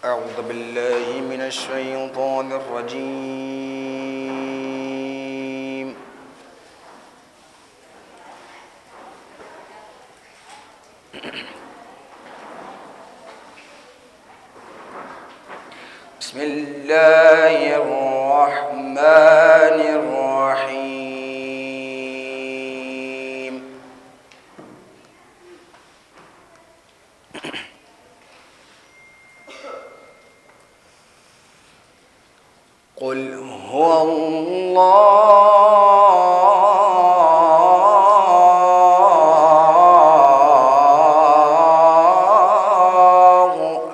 أعوذ بالله من الشيطان الرجيم. بسم الله الرحمن الرحيم. قل هو الله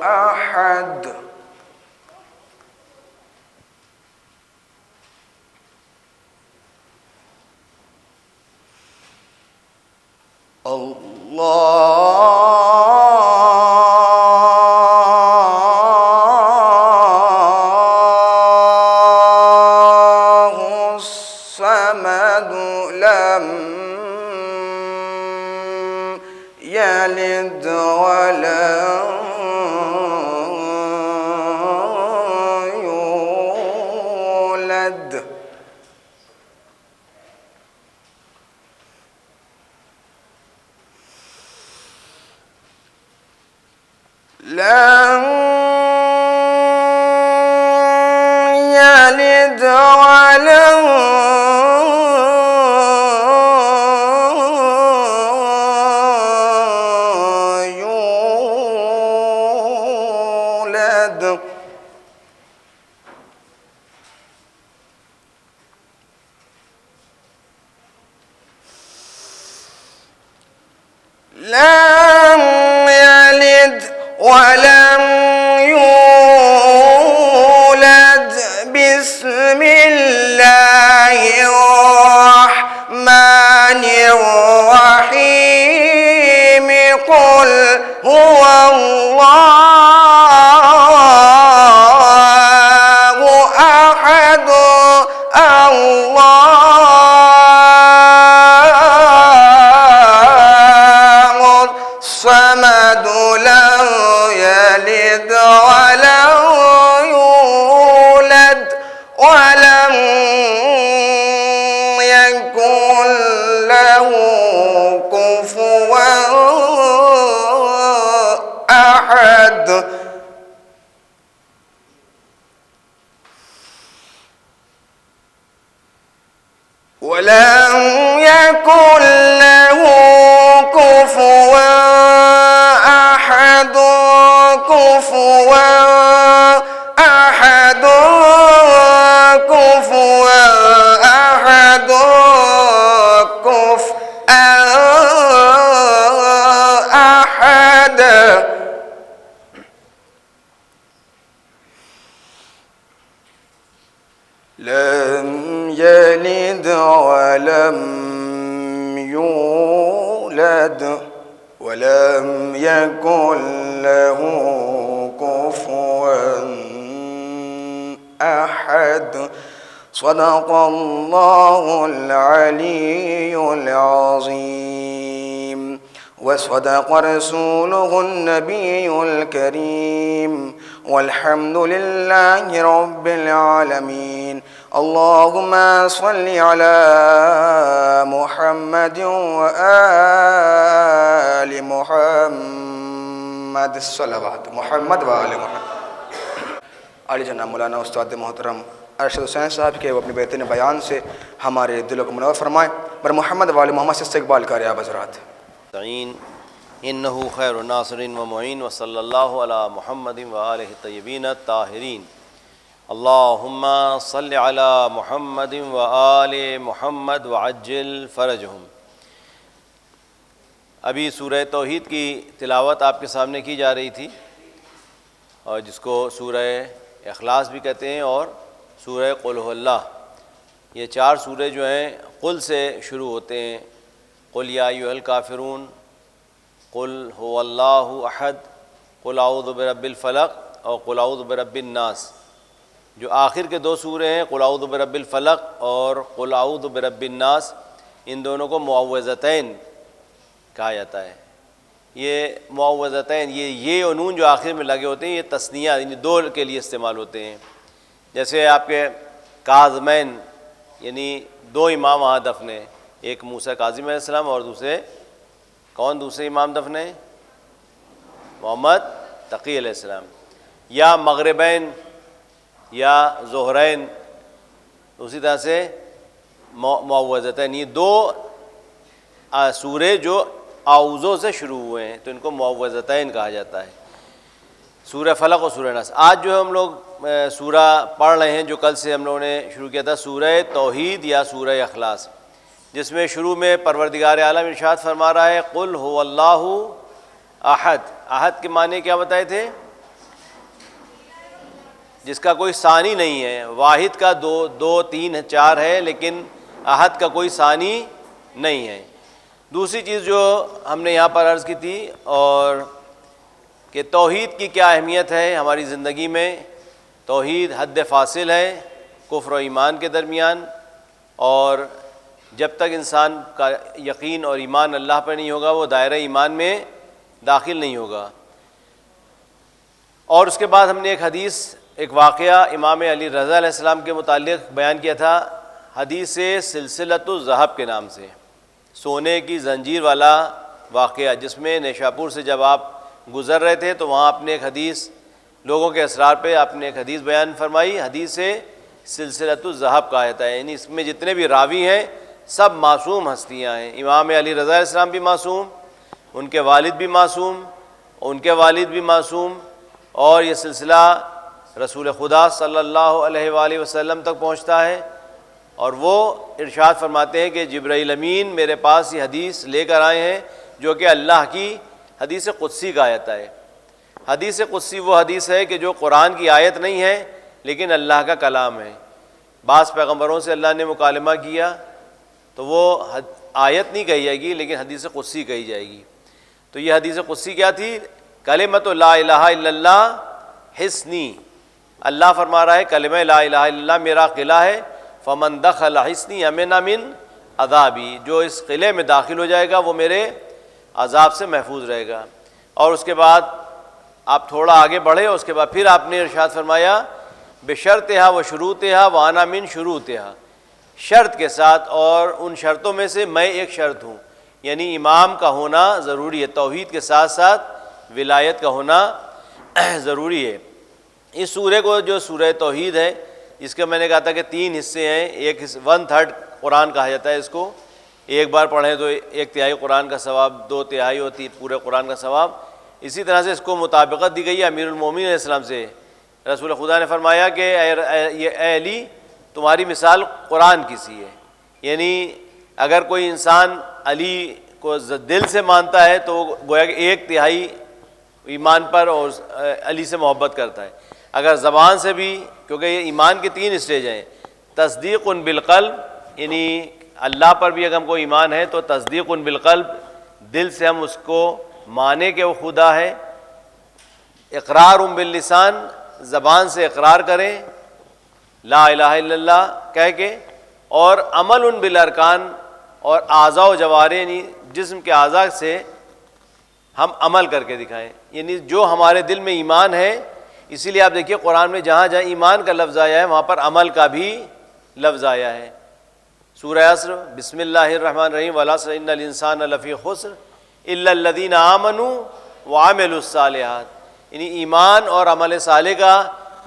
أحد الله الصمد لم يلد ولم يولد لم يلد ولم يولد لم يلد ولم يولد. بسم الله الرحمن الرحيم. قل هو الله أحد الله الصمد لم يلد ولم يولد ولم يكن له كفوا أحد. ولم يكن له كفوا أحد. كفوا أحد. كفوا أحد. كفوا أحد. لم يلد ولم يولد ولم يكن له كفوا أحد. صدق الله العلي العظيم وصدق رسوله النبي الكريم والحمد لله رب العالمين. اللهم صل على محمد وآل محمد. الصلوات محمد وآل محمد. علی جناب مولانا استاد محترم ارشد حسین صاحب کے وہ اپنی بہترین بیان سے ہمارے دلوں کو منور فرمائیں. بر محمد وآل محمد سے استقبال کرے آپ حضرات. انہ خیر ناصر و معین وصلی اللہ علی محمد وآلہ الطیبین الطاہرین. اللہم صل علی محمد وآل محمد وعجل فرجہم. ابھی سورہ توحید کی تلاوت آپ کے سامنے کی جا رہی تھی، اور جس کو سورہ اخلاص بھی کہتے ہیں اور سورہ قل هو اللہ. یہ چار سورے جو ہیں قل سے شروع ہوتے ہیں. قل یا ایھا الکافرون، قل هو اللہ احد، قل اعوذ برب الفلق اور قل اعوذ برب الناس. جو آخر کے دو سورے ہیں قل اعوذ برب الفلق اور قل اعوذ برب الناس، ان دونوں کو معوذتین کہا جاتا ہے. یہ معوذتین، یہ اور نون جو آخر میں لگے ہوتے ہیں یہ تثنیہ یعنی دو کے لیے استعمال ہوتے ہیں. جیسے آپ کے کاظمین یعنی دو امام وہاں دفن ہیں، ایک موسیٰ کاظم علیہ السلام اور دوسرے امام دفن ہیں؟ محمد تقی علیہ السلام. یا مغربین یا ظہرین، اسی طرح سے معوذتین، یہ دو سورے جو اعوذوں سے شروع ہوئے ہیں تو ان کو معوذتین کہا جاتا ہے، سورہ فلق اور سورہ ناس. آج جو ہم لوگ سورہ پڑھ رہے ہیں، جو کل سے ہم لوگوں نے شروع کیا تھا، سورہ توحید یا سورہ اخلاص، جس میں شروع میں پروردگار عالم ارشاد فرما رہا ہے قل هو اللہ احد. احد کے معنی کیا بتائے تھے؟ جس کا کوئی ثانی نہیں ہے. واحد کا دو تین چار ہے، لیکن احد کا کوئی ثانی نہیں ہے. دوسری چیز جو ہم نے یہاں پر عرض کی تھی اور کہ توحید کی کیا اہمیت ہے ہماری زندگی میں. توحید حد فاصل ہے کفر و ایمان کے درمیان، اور جب تک انسان کا یقین اور ایمان اللہ پر نہیں ہوگا وہ دائرہ ایمان میں داخل نہیں ہوگا. اور اس کے بعد ہم نے ایک واقعہ امام علی رضا علیہ السلام کے متعلق بیان کیا تھا، حدیث سلسلۃ الذہب کے نام سے، سونے کی زنجیر والا واقعہ، جس میں نیشاپور سے جب آپ گزر رہے تھے تو وہاں اپنے ایک حدیث لوگوں کے اسرار پہ آپ نے ایک حدیث بیان فرمائی. حدیث سلسلۃ الذہب کہا جاتا ہے، یعنی اس میں جتنے بھی راوی ہیں سب معصوم ہستیاں ہیں. امام علی رضا علیہ السلام بھی معصوم، ان کے والد بھی معصوم، ان کے والد بھی معصوم، اور یہ سلسلہ رسول خدا صلی اللہ علیہ وآلہ وسلم تک پہنچتا ہے. اور وہ ارشاد فرماتے ہیں کہ جبرائیل امین میرے پاس یہ حدیث لے کر آئے ہیں جو کہ اللہ کی حدیث قدسی کا آیت ہے. حدیث قدسی وہ حدیث ہے کہ جو قرآن کی آیت نہیں ہے لیکن اللہ کا کلام ہے. بعض پیغمبروں سے اللہ نے مکالمہ کیا تو وہ آیت نہیں کہی جائے گی لیکن حدیث قدسی کہی جائے گی. تو یہ حدیث قدسی کیا تھی؟ کلمۃ لا الہ الا اللہ حصنی. اللہ فرما رہا ہے کلمہ لا الہ الا اللہ میرا قلعہ ہے، فمن دخل حصنی امن من عذابی، جو اس قلعے میں داخل ہو جائے گا وہ میرے عذاب سے محفوظ رہے گا. اور اس کے بعد آپ تھوڑا آگے بڑھے، اس کے بعد پھر آپ نے ارشاد فرمایا بشرطہا و شروطہا وانا من شروطہا، شرط کے ساتھ اور ان شرطوں میں سے میں ایک شرط ہوں، یعنی امام کا ہونا ضروری ہے، توحید کے ساتھ ساتھ ولایت کا ہونا ضروری ہے. اس سورے کو جو سورہ توحید ہے اس کے میں نے کہا تھا کہ 3 حصے ہیں. ایک 1/3 قرآن کہا جاتا ہے اس کو، ایک بار پڑھیں تو 1/3 قرآن کا ثواب، 2/3 ہوتی پورے قرآن کا ثواب. اسی طرح سے اس کو مطابقت دی گئی ہے امیر المومنین علیہ السلام سے. رسول خدا نے فرمایا کہ اے علی تمہاری مثال قرآن کی سی ہے، یعنی اگر کوئی انسان علی کو دل سے مانتا ہے تو گویا کہ 1/3 ایمان پر اور علی سے محبت کرتا ہے. اگر زبان سے بھی، کیونکہ یہ ایمان کے 3 اسٹیج ہیں، تصدیق بالقلب، یعنی اللہ پر بھی اگر ہم کو ایمان ہے تو تصدیق بالقلب، دل سے ہم اس کو مانے کہ وہ خدا ہے. اقرار باللسان، زبان سے اقرار کریں لا الہ الا اللہ کہہ کے، اور عمل بالارکان، اور اعضاء و جوارح یعنی جسم کے اعضاء سے ہم عمل کر کے دکھائیں، یعنی جو ہمارے دل میں ایمان ہے. اسی لیے آپ دیکھیے قرآن میں جہاں جہاں ایمان کا لفظ آیا ہے وہاں پر عمل کا بھی لفظ آیا ہے. سورہ عصر، بسم اللہ الرحمن الرحیم، والعصر ان الانسان لفی خسر الا الذین آمنوا وعملوا الصالحات، یعنی ایمان اور عمل صالح کا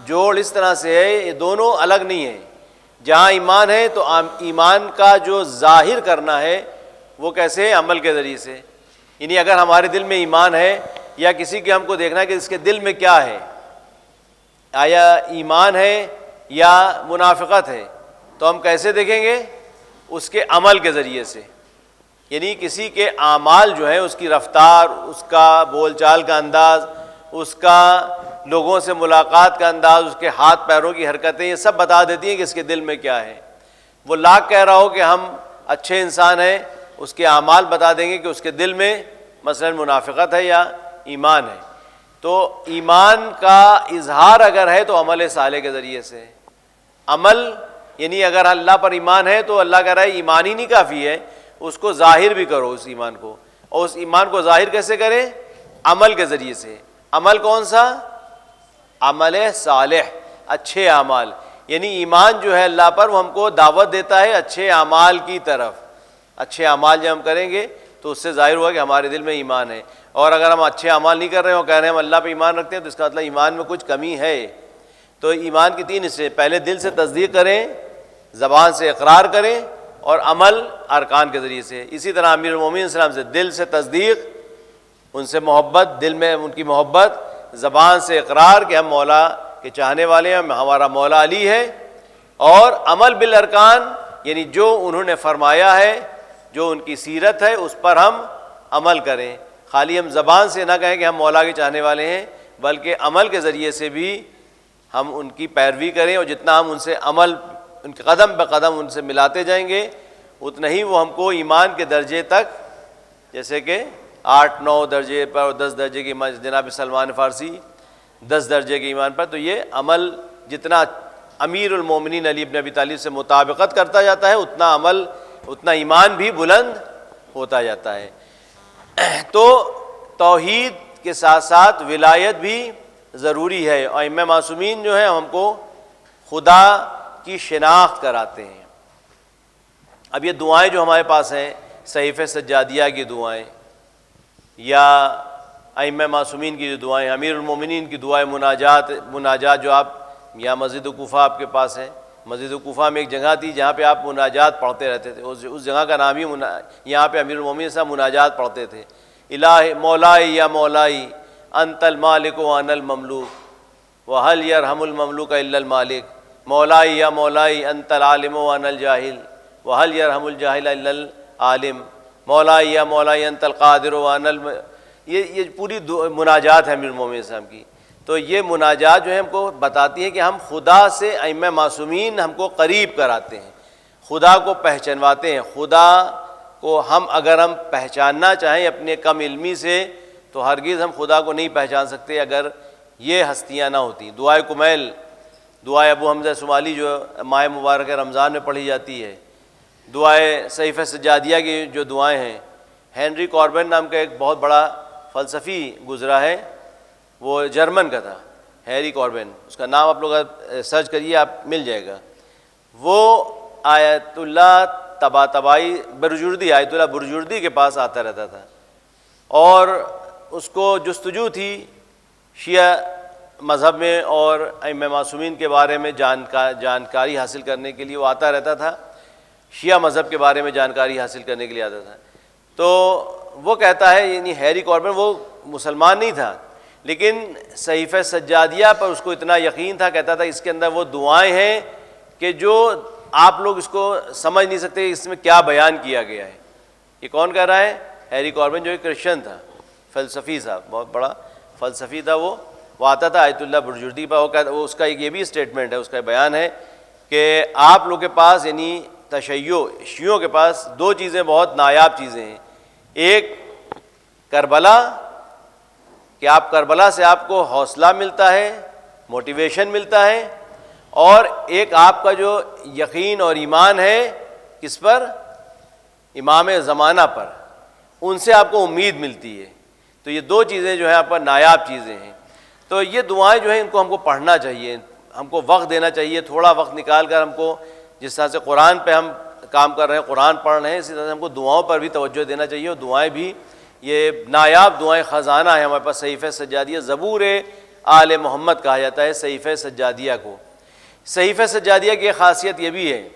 جوڑ اس طرح سے ہے، یہ دونوں الگ نہیں ہیں. جہاں ایمان ہے تو ایمان کا جو ظاہر کرنا ہے وہ کیسے؟ عمل کے ذریعے سے. یعنی اگر ہمارے دل میں ایمان ہے یا کسی کے ہم کو دیکھنا ہے کہ اس کے دل میں کیا ہے، آیا ایمان ہے یا منافقت ہے، تو ہم کیسے دیکھیں گے؟ اس کے عمل کے ذریعے سے. یعنی کسی کے اعمال جو ہیں، اس کی رفتار، اس کا بول چال کا انداز، اس کا لوگوں سے ملاقات کا انداز، اس کے ہاتھ پیروں کی حرکتیں، یہ سب بتا دیتی ہیں کہ اس کے دل میں کیا ہے. وہ لاکھ کہہ رہا ہو کہ ہم اچھے انسان ہیں، اس کے اعمال بتا دیں گے کہ اس کے دل میں مثلا منافقت ہے یا ایمان ہے. تو ایمان کا اظہار اگر ہے تو عمل صالح کے ذریعے سے. عمل یعنی اگر اللہ پر ایمان ہے تو اللہ کہہ رہا ہے ایمان ہی نہیں کافی ہے، اس کو ظاہر بھی کرو اس ایمان کو. اور اس ایمان کو ظاہر کیسے کریں؟ عمل کے ذریعے سے۔ عمل کون سا؟ عمل صالح، اچھے اعمال، یعنی ایمان جو ہے اللہ پر وہ ہم کو دعوت دیتا ہے اچھے اعمال کی طرف۔ اچھے اعمال جب ہم کریں گے تو اس سے ظاہر ہوا کہ ہمارے دل میں ایمان ہے، اور اگر ہم اچھے اعمال نہیں کر رہے ہیں اور کہہ رہے ہیں ہم اللہ پہ ایمان رکھتے ہیں تو اس کا مطلب ایمان میں کچھ کمی ہے۔ تو ایمان کی تین حصے، پہلے دل سے تصدیق کریں، زبان سے اقرار کریں، اور عمل ارکان کے ذریعے سے۔ اسی طرح امیر المومنین صلی اللہ علیہ وسلم سے دل سے تصدیق، ان سے محبت، دل میں ان کی محبت، زبان سے اقرار کہ ہم مولا کے چاہنے والے ہیں، ہمارا مولا علی ہے، اور عمل بالارکان یعنی جو انہوں نے فرمایا ہے، جو ان کی سیرت ہے اس پر ہم عمل کریں۔ خالی ہم زبان سے نہ کہیں کہ ہم مولا کے چاہنے والے ہیں، بلکہ عمل کے ذریعے سے بھی ہم ان کی پیروی کریں، اور جتنا ہم ان سے عمل، ان کے قدم بہ قدم ان سے ملاتے جائیں گے، اتنا ہی وہ ہم کو ایمان کے درجے تک، جیسے کہ 8-9 درجے پر اور 10 درجے کی ایمان، جناب سلمان فارسی 10 درجے کے ایمان پر، تو یہ عمل جتنا امیر المومنین علی بن ابی طالب سے مطابقت کرتا جاتا ہے، اتنا عمل، اتنا ایمان بھی بلند ہوتا جاتا ہے۔ تو توحید کے ساتھ ساتھ ولایت بھی ضروری ہے۔ ائمہ معصومین جو ہیں ہم کو خدا کی شناخت کراتے ہیں۔ اب یہ دعائیں جو ہمارے پاس ہیں، صحیفہ سجادیہ کی دعائیں یا ائمہ معصومین کی جو دعائیں، امیر المومنین کی دعائیں، مناجات جو آپ یا مسجد کوفہ آپ کے پاس ہے، مسجد کوفہ میں ایک جگہ تھی جہاں پہ آپ مناجات پڑھتے رہتے تھے، اس جگہ کا نام ہی یہاں پہ امیر المومنین صاحب مناجات پڑھتے تھے۔ الہ مولائی یا مولائی انت المالک وانا المملوک وہل یرحم المملوک الا المالک، مولائی یا مولائی انت العالم وانا الجاہل وہل یرحم الجاہل الا العالم، مولائی یا مولائی انت القادر وانا یہ پوری مناجات ہے امیر المومنین صاحب کی۔ تو یہ مناجات جو ہے ہم کو بتاتی ہے کہ ہم خدا سے، ائمہ معصومین ہم کو قریب کراتے ہیں، خدا کو پہچانواتے ہیں۔ خدا کو اگر ہم پہچاننا چاہیں اپنے کم علمی سے تو ہرگز ہم خدا کو نہیں پہچان سکتے اگر یہ ہستیاں نہ ہوتی۔ دعائے کمیل، دعائے ابو حمزہ صومالی جو ماہ مبارک رمضان میں پڑھی جاتی ہے، دعائے صحیفہ سجادیہ کی جو دعائیں ہیں، ہینری کاربن نام کا ایک بہت بڑا فلسفی گزرا ہے، وہ جرمن کا تھا، ہیری کاربن، اس کا نام آپ لوگ سرچ کریے آپ مل جائے گا۔ وہ آیت اللہ طباطبائی برجردی، آیت اللہ برجردی کے پاس آتا رہتا تھا، اور اس کو جستجو تھی شیعہ مذہب میں اور ائمہ معصومین کے بارے میں جانکاری حاصل کرنے کے لیے وہ آتا رہتا تھا، شیعہ مذہب کے بارے میں جانکاری حاصل کرنے کے لیے آتا تھا۔ تو وہ کہتا ہے، یعنی ہیری کاربن وہ مسلمان نہیں تھا، لیکن صحیفہ سجادیہ پر اس کو اتنا یقین تھا، کہتا تھا اس کے اندر وہ دعائیں ہیں کہ جو آپ لوگ اس کو سمجھ نہیں سکتے اس میں کیا بیان کیا گیا ہے۔ یہ کون کہہ رہا ہے؟ ہیری کاربن، جو ایک کرسچن تھا، فلسفی تھا، بہت بڑا فلسفی تھا۔ وہ آتا تھا آیت اللہ برجردی پر، وہ اس کا ایک یہ بھی اسٹیٹمنٹ ہے، اس کا بیان ہے کہ آپ لوگ کے پاس، یعنی شیعوں کے پاس دو چیزیں بہت نایاب چیزیں ہیں، ایک کربلا، کہ آپ کربلا سے آپ کو حوصلہ ملتا ہے، موٹیویشن ملتا ہے، اور ایک آپ کا جو یقین اور ایمان ہے کس پر؟ امام زمانہ پر، ان سے آپ کو امید ملتی ہے۔ تو یہ دو چیزیں جو ہیں آپ پر نایاب چیزیں ہیں۔ تو یہ دعائیں جو ہیں ان کو ہم کو پڑھنا چاہیے، ہم کو وقت دینا چاہیے، تھوڑا وقت نکال کر ہم کو، جس طرح سے قرآن پہ ہم کام کر رہے ہیں، قرآن پڑھ رہے ہیں، اسی طرح سے ہم کو دعاؤں پر بھی توجہ دینا چاہیے، اور دعائیں بھی یہ نایاب دعائیں خزانہ ہیں ہمارے پاس۔ صحیفہ سجادیہ، زبور آل محمد کہا جاتا ہے صحیفہ سجادیہ کو۔ صحیفہ سجادیہ کی خاصیت یہ بھی ہے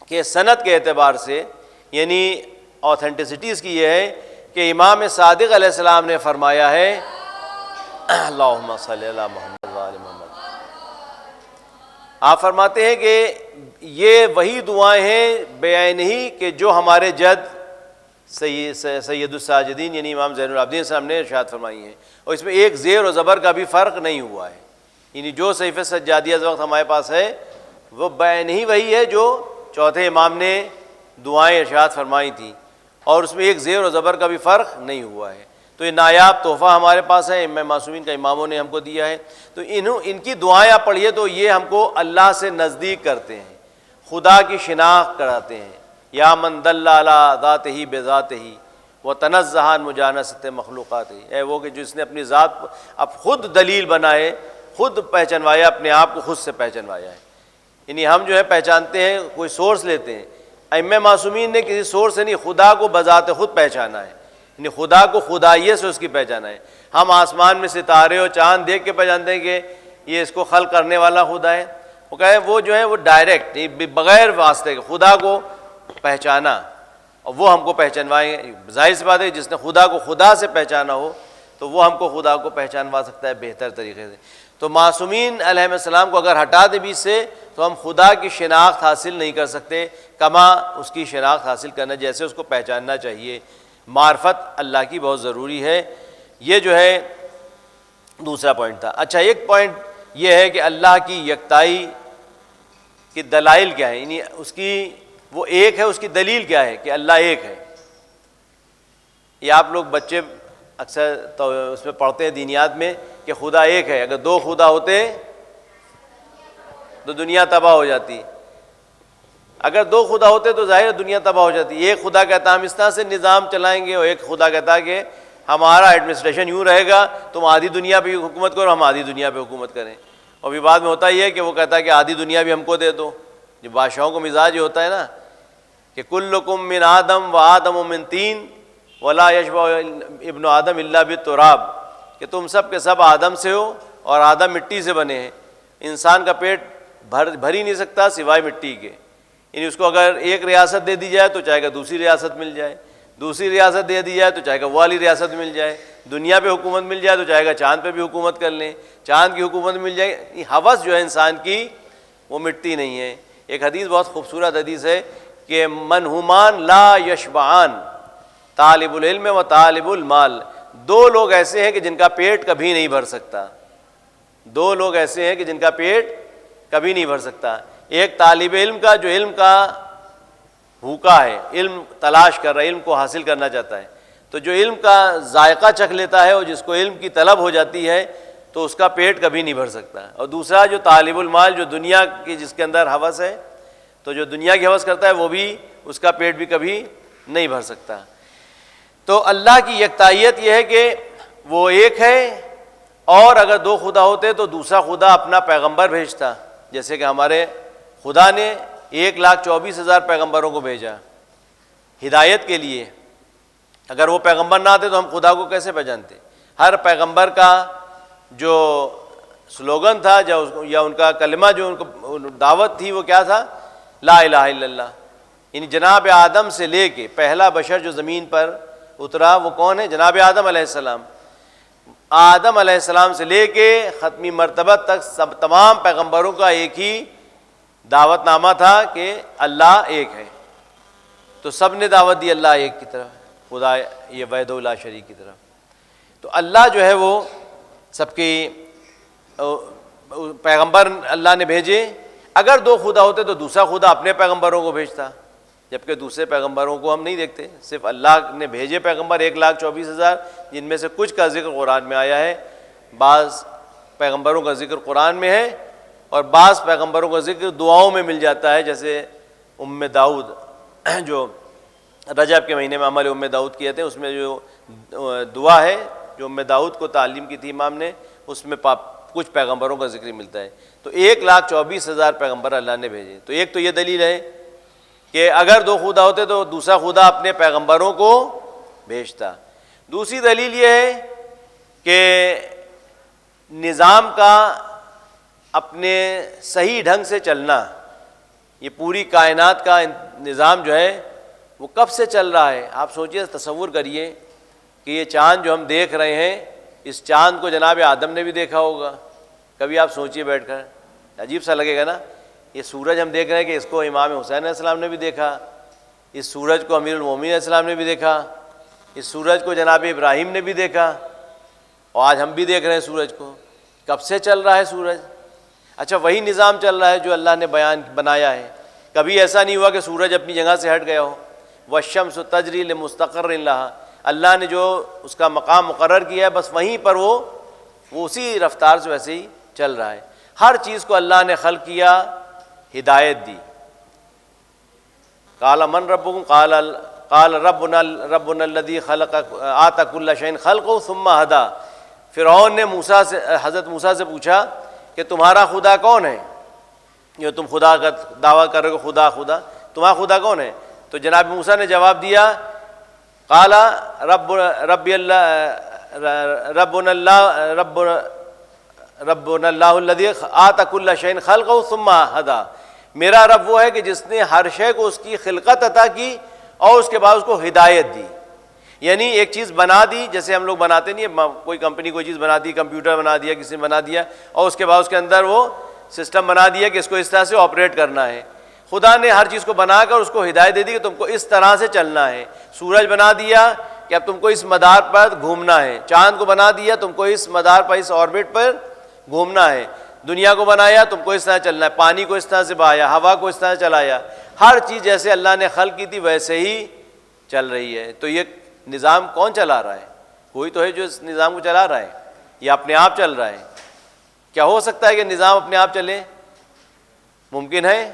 کہ سند کے اعتبار سے، یعنی اوتھینٹسٹیز کی یہ ہے کہ امام صادق علیہ السلام نے فرمایا ہے، اللہم صلی علی محمد وآل محمد، آپ فرماتے ہیں کہ یہ وہی دعائیں ہیں بیان ہی کہ جو ہمارے جد سید الساجدین یعنی امام زین العابدین صاحب نے ارشاد فرمائی ہیں، اور اس میں ایک زیر و زبر کا بھی فرق نہیں ہوا ہے۔ یعنی جو صحیفہ سجادیہ اس وقت ہمارے پاس ہے وہ بیان ہی وہی ہے جو چوتھے امام نے دعائیں ارشاد فرمائی تھیں، اور اس میں ایک زیر و زبر کا بھی فرق نہیں ہوا ہے۔ تو یہ نایاب تحفہ ہمارے پاس ہے، امام معصومین کا اماموں نے ہم کو دیا ہے۔ تو ان کی دعائیں آپ پڑھیے تو یہ ہم کو اللہ سے نزدیک کرتے ہیں، خدا کی شناخت کراتے ہیں۔ یا من دل علی ذاتہ بذاتہ وتنزہ عن مجانست مخلوقات، اے وہ کہ جس نے اپنی ذات اب خود دلیل بنائے، خود پہچانوایا، اپنے آپ کو خود سے پہچانوایا ہے. یعنی ہم جو ہے پہچانتے ہیں، کوئی سورس لیتے ہیں. ائمہ معصومین نے کسی سورس سے نہیں، خدا کو بذات خود پہچانا ہے، یعنی خدا کو خدائیت سے اس کی پہچانا ہے. ہم آسمان میں ستارے اور چاند دیکھ کے پہچانتے ہیں کہ یہ اس کو خلق کرنے والا خدا ہے. وہ کہے وہ جو ہے وہ ڈائریکٹ بغیر واسطے کے خدا کو پہچانا، اور وہ ہم کو پہچانوائیں. ظاہر سی بات ہے جس نے خدا کو خدا سے پہچانا ہو تو وہ ہم کو خدا کو پہچانوا سکتا ہے بہتر طریقے سے. تو معصومین علیہ السلام کو اگر ہٹا دے بیچ سے تو ہم خدا کی شناخت حاصل نہیں کر سکتے کما اس کی شناخت حاصل کرنا جیسے اس کو پہچاننا چاہیے. معرفت اللہ کی بہت ضروری ہے. یہ جو ہے دوسرا پوائنٹ تھا. اچھا، ایک پوائنٹ یہ ہے کہ اللہ کی یکتائی کی دلائل کیا ہے، یعنی اس کی وہ ایک ہے، اس کی دلیل کیا ہے کہ اللہ ایک ہے. یہ آپ لوگ بچے اکثر تو اس میں پڑھتے ہیں دینیات میں کہ خدا ایک ہے. اگر دو خدا ہوتے تو دنیا تباہ ہو جاتی. اگر دو خدا ہوتے تو ظاہر دنیا تباہ ہو جاتی. ایک خدا کہتا ہم اس طرح سے نظام چلائیں گے، اور ایک خدا کہتا کہ ہمارا ایڈمنسٹریشن یوں رہے گا، تم آدھی دنیا پہ حکومت کرو، ہم آدھی دنیا پہ حکومت کریں. اور بھی بعد میں ہوتا ہی ہے کہ وہ کہتا ہے کہ آدھی دنیا بھی ہم کو دے دو. جو بادشاہوں کو مزاج یہ ہوتا ہے نا کہ کلکم من آدم و آدم من طین ولا یشبع ابن آدم الا بالتراب، کہ تم سب کے سب آدم سے ہو اور آدم مٹی سے بنے ہیں. انسان کا پیٹ بھر ہی نہیں سکتا سوائے مٹی کے. یعنی اس کو اگر ایک ریاست دے دی جائے تو چاہے گا دوسری ریاست مل جائے، دوسری ریاست دے دی جائے تو چاہے گا وہ والی ریاست مل جائے، دنیا پہ حکومت مل جائے تو چاہے گا چاند پہ بھی حکومت کر لیں، چاند کی حکومت مل جائے. ہوس جو ہے انسان کی وہ مٹتی نہیں ہے. ایک حدیث بہت خوبصورت حدیث ہے کہ منہمان لا یشبعان، طالب العلم و طالب المال. دو لوگ ایسے ہیں کہ جن کا پیٹ کبھی نہیں بھر سکتا. دو لوگ ایسے ہیں کہ جن کا پیٹ کبھی نہیں بھر سکتا. ایک طالب علم کا جو علم کا بھوکا ہے، علم تلاش کر رہا ہے، علم کو حاصل کرنا چاہتا ہے، تو جو علم کا ذائقہ چکھ لیتا ہے اور جس کو علم کی طلب ہو جاتی ہے تو اس کا پیٹ کبھی نہیں بھر سکتا. اور دوسرا جو طالب المال، جو دنیا کی جس کے اندر ہوس ہے، تو جو دنیا کی ہوس کرتا ہے وہ بھی اس کا پیٹ بھی کبھی نہیں بھر سکتا. تو اللہ کی یکتائیت یہ ہے کہ وہ ایک ہے، اور اگر دو خدا ہوتے تو دوسرا خدا اپنا پیغمبر بھیجتا. جیسے کہ ہمارے خدا نے 1,24,000 پیغمبروں کو بھیجا ہدایت کے لیے. اگر وہ پیغمبر نہ آتے تو ہم خدا کو کیسے پہچانتے؟ ہر پیغمبر کا جو سلوگن تھا یا ان کا کلمہ جو ان کو دعوت تھی وہ کیا تھا؟ لا الہ الا اللہ. یعنی جناب آدم سے لے کے پہلا بشر جو زمین پر اترا وہ کون ہے؟ جناب آدم علیہ السلام. آدم علیہ السلام سے لے کے ختمی مرتبہ تک سب تمام پیغمبروں کا ایک ہی دعوت نامہ تھا کہ اللہ ایک ہے. تو سب نے دعوت دی اللہ ایک کی طرف، خدا یہ وحدہ لا شریک کی طرف. تو اللہ جو ہے وہ سب کی پیغمبر اللہ نے بھیجے. اگر دو خدا ہوتے تو دوسرا خدا اپنے پیغمبروں کو بھیجتا، جبکہ دوسرے پیغمبروں کو ہم نہیں دیکھتے. صرف اللہ نے بھیجے پیغمبر 1,24,000، جن میں سے کچھ کا ذکر قرآن میں آیا ہے. بعض پیغمبروں کا ذکر قرآن میں ہے اور بعض پیغمبروں کا ذکر دعاؤں میں مل جاتا ہے. جیسے داؤد جو رجب کے مہینے میں عمل داؤد کیے تھے، اس میں جو دعا ہے جو داؤد کو تعلیم کی تھی امام نے، اس میں کچھ پیغمبروں کا ذکر ملتا ہے. تو 1,24,000 پیغمبر اللہ نے بھیجے. تو ایک تو یہ دلیل ہے کہ اگر دو خدا ہوتے تو دوسرا خدا اپنے پیغمبروں کو بھیجتا. دوسری دلیل یہ ہے کہ نظام کا اپنے صحیح ڈھنگ سے چلنا، یہ پوری کائنات کا نظام جو ہے وہ کب سے چل رہا ہے. آپ سوچئے، تصور کریے کہ یہ چاند جو ہم دیکھ رہے ہیں، اس چاند کو جناب آدم نے بھی دیکھا ہوگا. کبھی آپ سوچئے بیٹھ کر، عجیب سا لگے گا نا. یہ سورج ہم دیکھ رہے ہیں کہ اس کو امام حسین علیہ السلام نے بھی دیکھا، اس سورج کو امیر المومنین علیہ السلام نے بھی دیکھا، اس سورج کو جناب ابراہیم نے بھی دیکھا، اور آج ہم بھی دیکھ رہے ہیں سورج کو. کب سے چل رہا ہے سورج؟ اچھا، وہی نظام چل رہا ہے جو اللہ نے بنایا ہے. کبھی ایسا نہیں ہوا کہ سورج اپنی جگہ سے ہٹ گیا ہو. والشمس تجری لمستقر لہا، اللہ نے جو اس کا مقام مقرر کیا ہے بس وہیں پر وہ اسی رفتار سے ویسے ہی چل رہا ہے. ہر چیز کو اللہ نے خلق کیا، ہدایت دی. قال من ربکم، قال ربنا الذی خلق آتا کل شیء خلقہ ثم ہدی. فرعون نے حضرت موسیٰ سے پوچھا کہ تمہارا خدا کون ہے؟ جو تم خدا کا دعویٰ کر رہے ہو خدا تمہارا خدا کون ہے؟ تو جناب موسیٰ نے جواب دیا قال ربنا اللہ الذی آتا کل شیء خلقہ ثم ہدی. میرا رب وہ ہے کہ جس نے ہر شے کو اس کی خلقت عطا کی اور اس کے بعد اس کو ہدایت دی. یعنی ایک چیز بنا دی، جیسے ہم لوگ بناتے نہیں ہیں، کوئی کمپنی کوئی چیز بنا دی، کمپیوٹر بنا دیا کسی نے بنا دیا، اور اس کے بعد اس کے اندر وہ سسٹم بنا دیا کہ اس کو اس طرح سے آپریٹ کرنا ہے. خدا نے ہر چیز کو بنا کر اس کو ہدایت دے دی کہ تم کو اس طرح سے چلنا ہے. سورج بنا دیا کہ اب تم کو اس مدار پر گھومنا ہے. چاند کو بنا دیا تم کو اس مدار پر، اس آربٹ پر گھومنا ہے. دنیا کو بنایا تم کو اس طرح چلنا ہے. پانی کو اس طرح سے بہایا، ہوا کو اس طرح چلایا. ہر چیز جیسے اللہ نے خلق کی تھی ویسے ہی چل رہی ہے. تو یہ نظام کون چلا رہا ہے؟ کوئی تو ہے جو اس نظام کو چلا رہا ہے. یہ اپنے آپ چل رہا ہے. کیا ہو سکتا ہے کہ نظام اپنے آپ چلے؟ ممکن ہے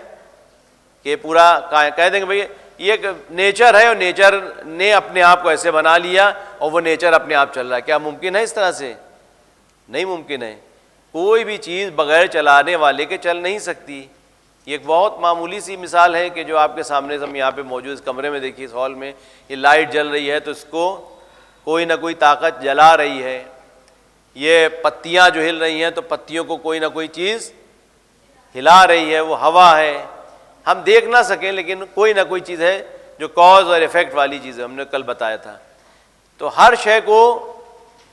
کہ پورا کہہ دیں گے بھئی یہ ایک نیچر ہے اور نیچر نے اپنے آپ کو ایسے بنا لیا اور وہ نیچر اپنے آپ چل رہا ہے. کیا ممکن ہے اس طرح سے؟ نہیں ممکن ہے. کوئی بھی چیز بغیر چلانے والے کے چل نہیں سکتی. یہ ایک بہت معمولی سی مثال ہے کہ جو آپ کے سامنے ہم یہاں پہ موجود اس کمرے میں دیکھیے، اس ہال میں یہ لائٹ جل رہی ہے تو اس کو کوئی نہ کوئی طاقت جلا رہی ہے. یہ پتیاں جو ہل رہی ہیں تو پتیوں کو کوئی نہ کوئی چیز ہلا رہی ہے، وہ ہوا ہے. ہم دیکھ نہ سکیں لیکن کوئی نہ کوئی چیز ہے جو کاز اور ایفیکٹ والی چیز ہے، ہم نے کل بتایا تھا. تو ہر شے کو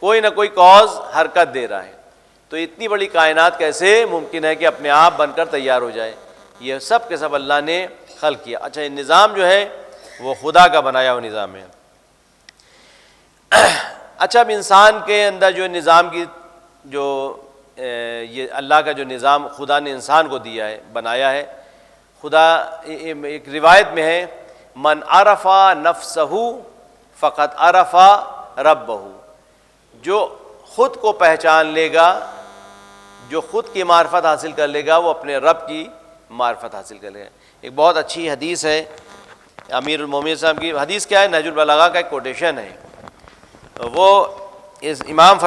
کوئی نہ کوئی کاز حرکت دے رہا ہے. تو اتنی بڑی کائنات کیسے ممکن ہے کہ اپنے آپ بن کر تیار ہو جائے؟ یہ سب کے سب اللہ نے خلق کیا. اچھا، یہ نظام جو ہے وہ خدا کا بنایا ہوا نظام ہے. اچھا، اب انسان کے اندر جو نظام کی جو یہ اللہ کا جو نظام خدا نے انسان کو دیا ہے، بنایا ہے. خدا ایک روایت میں ہے من عرف نفسہ فقط عرف ربہ. جو خود کو پہچان لے گا، جو خود کی معرفت حاصل کر لے گا، وہ اپنے رب کی معرفت حاصل کر لے گا. ایک بہت اچھی حدیث ہے امیر المومنین صاحب کی. حدیث کیا ہے؟ نہج البلاغہ کا ایک کوٹیشن ہے. وہ اس امام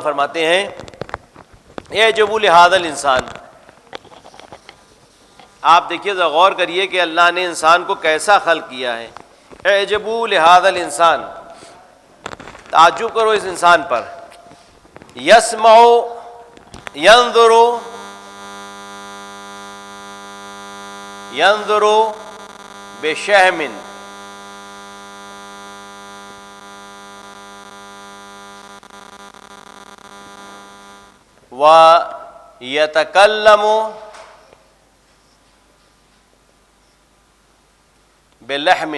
فرماتے ہیں اعجبوا لہذا الانسان. آپ دیکھیے ذرا غور کریے کہ اللہ نے انسان کو کیسا خلق کیا ہے. اعجبوا لہذا الانسان، تعجب کرو اس انسان پر. یسمع ینظر بشہم ویتکلم بلحم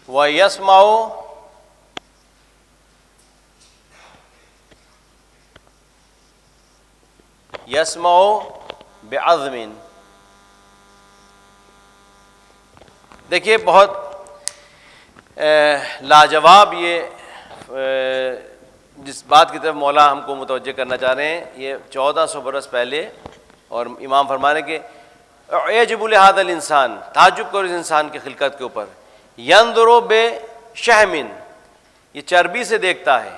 ویسمع بعظم. دیکھیے بہت لاجواب یہ جس بات کی طرف مولا ہم کو متوجہ کرنا چاہ رہے ہیں. یہ 1400 برس پہلے، اور امام فرمانے کہ اعجبوا لہذا الانسان، تعجب کرو اس انسان کی خلقت کے اوپر. ینظر بشہم، یہ چربی سے دیکھتا ہے.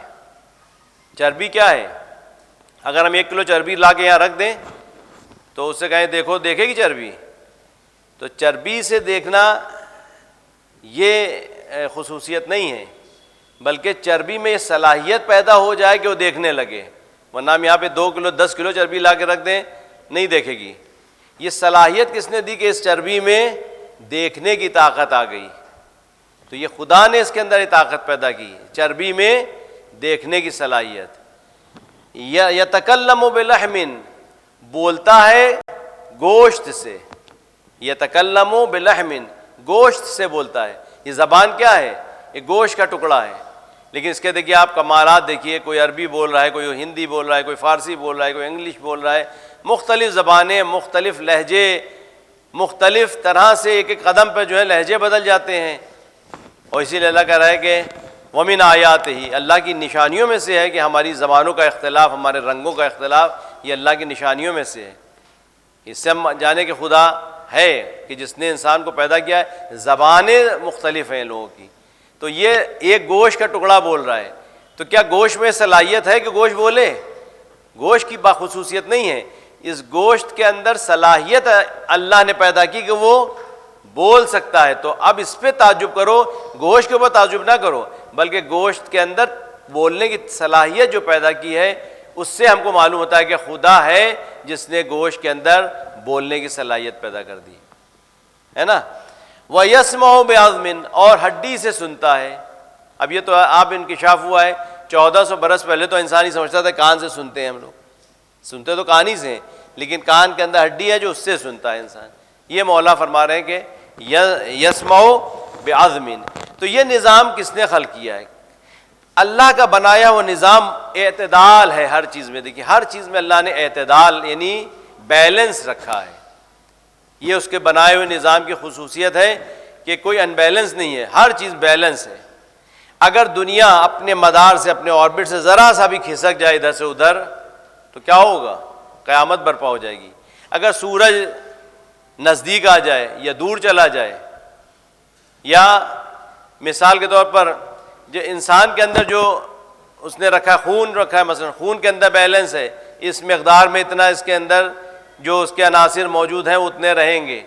چربی کیا ہے؟ اگر ہم 1 کلو چربی لا کے یہاں رکھ دیں تو اس سے کہیں دیکھو، دیکھے گی چربی؟ تو چربی سے دیکھنا یہ خصوصیت نہیں ہے، بلکہ چربی میں یہ صلاحیت پیدا ہو جائے کہ وہ دیکھنے لگے. ورنہ ہم یہاں پہ 2 کلو 10 کلو چربی لا کے رکھ دیں، نہیں دیکھے گی. یہ صلاحیت کس نے دی کہ اس چربی میں دیکھنے کی طاقت آ گئی. تو یہ خدا نے اس کے اندر یہ طاقت پیدا کی، چربی میں دیکھنے کی صلاحیت. یتکلم بلحم، بولتا ہے گوشت سے. یتکلم بلحم، گوشت سے بولتا ہے. یہ زبان کیا ہے؟ یہ گوشت کا ٹکڑا ہے. لیکن اس کے دیکھیے آپ کمالات دیکھیے، کوئی عربی بول رہا ہے، کوئی ہندی بول رہا ہے، کوئی فارسی بول رہا ہے، کوئی انگلش بول رہا ہے. مختلف زبانیں، مختلف لہجے، مختلف طرح سے ایک ایک قدم پہ جو ہے لہجے بدل جاتے ہیں. اور اسی لیے اللہ کہہ رہا ہے کہ وَمِنْ آیَاتِهِ، اللہ کی نشانیوں میں سے ہے کہ ہماری زبانوں کا اختلاف، ہمارے رنگوں کا اختلاف، یہ اللہ کی نشانیوں میں سے ہے. اس سے ہم جانے کہ خدا ہے کہ جس نے انسان کو پیدا کیا ہے، زبانیں مختلف ہیں لوگوں کی، تو یہ ایک گوشت کا ٹکڑا بول رہا ہے، تو کیا گوشت میں صلاحیت ہے کہ گوشت بولے؟ گوشت کی باخصوصیت نہیں ہے، اس گوشت کے اندر صلاحیت اللہ نے پیدا کی کہ وہ بول سکتا ہے. تو اب اس پہ تعجب کرو، گوشت کے اوپر تعجب نہ کرو، بلکہ گوشت کے اندر بولنے کی صلاحیت جو پیدا کی ہے اس سے ہم کو معلوم ہوتا ہے کہ خدا ہے جس نے گوشت کے اندر بولنے کی صلاحیت پیدا کر دی ہے نا. وَيَسْمَعُ بِعَظْمٍ، اور ہڈی سے سنتا ہے. اب یہ تو آپ انکشاف ہوا ہے، 1400 برس پہلے تو انسان ہی سمجھتا تھا کان سے سنتے ہیں ہم لوگ، سنتے تو کان ہی سے ہیں، لیکن کان کے اندر ہڈی ہے جو اس سے سنتا ہے انسان. یہ مولا فرما رہے ہیں کہ یسمعُ بعظم. تو یہ نظام کس نے خلق کیا ہے؟ اللہ کا بنایا وہ نظام اعتدال ہے ہر چیز میں. دیکھیے ہر چیز میں اللہ نے اعتدال یعنی بیلنس رکھا ہے. یہ اس کے بنائے ہوئے نظام کی خصوصیت ہے کہ کوئی انبیلنس نہیں ہے، ہر چیز بیلنس ہے. اگر دنیا اپنے مدار سے، اپنے آربٹ سے ذرا سا بھی کھسک جائے ادھر سے ادھر تو کیا ہوگا؟ قیامت برپا ہو جائے گی. اگر سورج نزدیک آ جائے یا دور چلا جائے، یا مثال کے طور پر جو انسان کے اندر جو اس نے رکھا خون رکھا ہے، مثلا خون کے اندر بیلنس ہے، اس مقدار میں اتنا اس کے اندر جو اس کے عناصر موجود ہیں اتنے رہیں گے.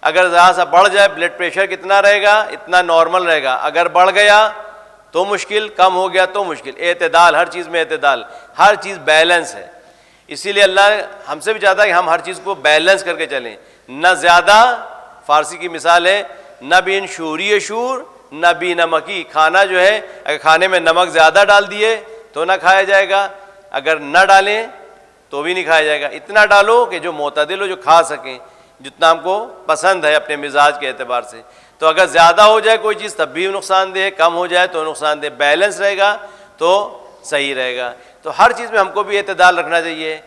اگر ذرا سا بڑھ جائے بلڈ پریشر کتنا رہے گا؟ اتنا نارمل رہے گا. اگر بڑھ گیا تو مشکل، کم ہو گیا تو مشکل. اعتدال، ہر چیز میں اعتدال، ہر چیز بیلنس ہے. اسی لیے اللہ ہم سے بھی چاہتا ہے کہ ہم ہر چیز کو بیلنس کر کے چلیں، نہ زیادہ، فارسی کی مثال ہے نہ بین شوری شور نہ بی نمکی. کھانا جو ہے اگر کھانے میں نمک زیادہ ڈال دیے تو نہ کھایا جائے گا، اگر نہ ڈالیں تو بھی نہیں کھایا جائے گا. اتنا ڈالو کہ جو معتدل ہو، جو کھا سکیں، جتنا ہم کو پسند ہے اپنے مزاج کے اعتبار سے. تو اگر زیادہ ہو جائے کوئی چیز تب بھی نقصان دہ، کم ہو جائے تو نقصان دہ. بیلنس رہے گا تو صحیح رہے گا. تو ہر چیز میں ہم کو بھی اعتدال رکھنا چاہیے.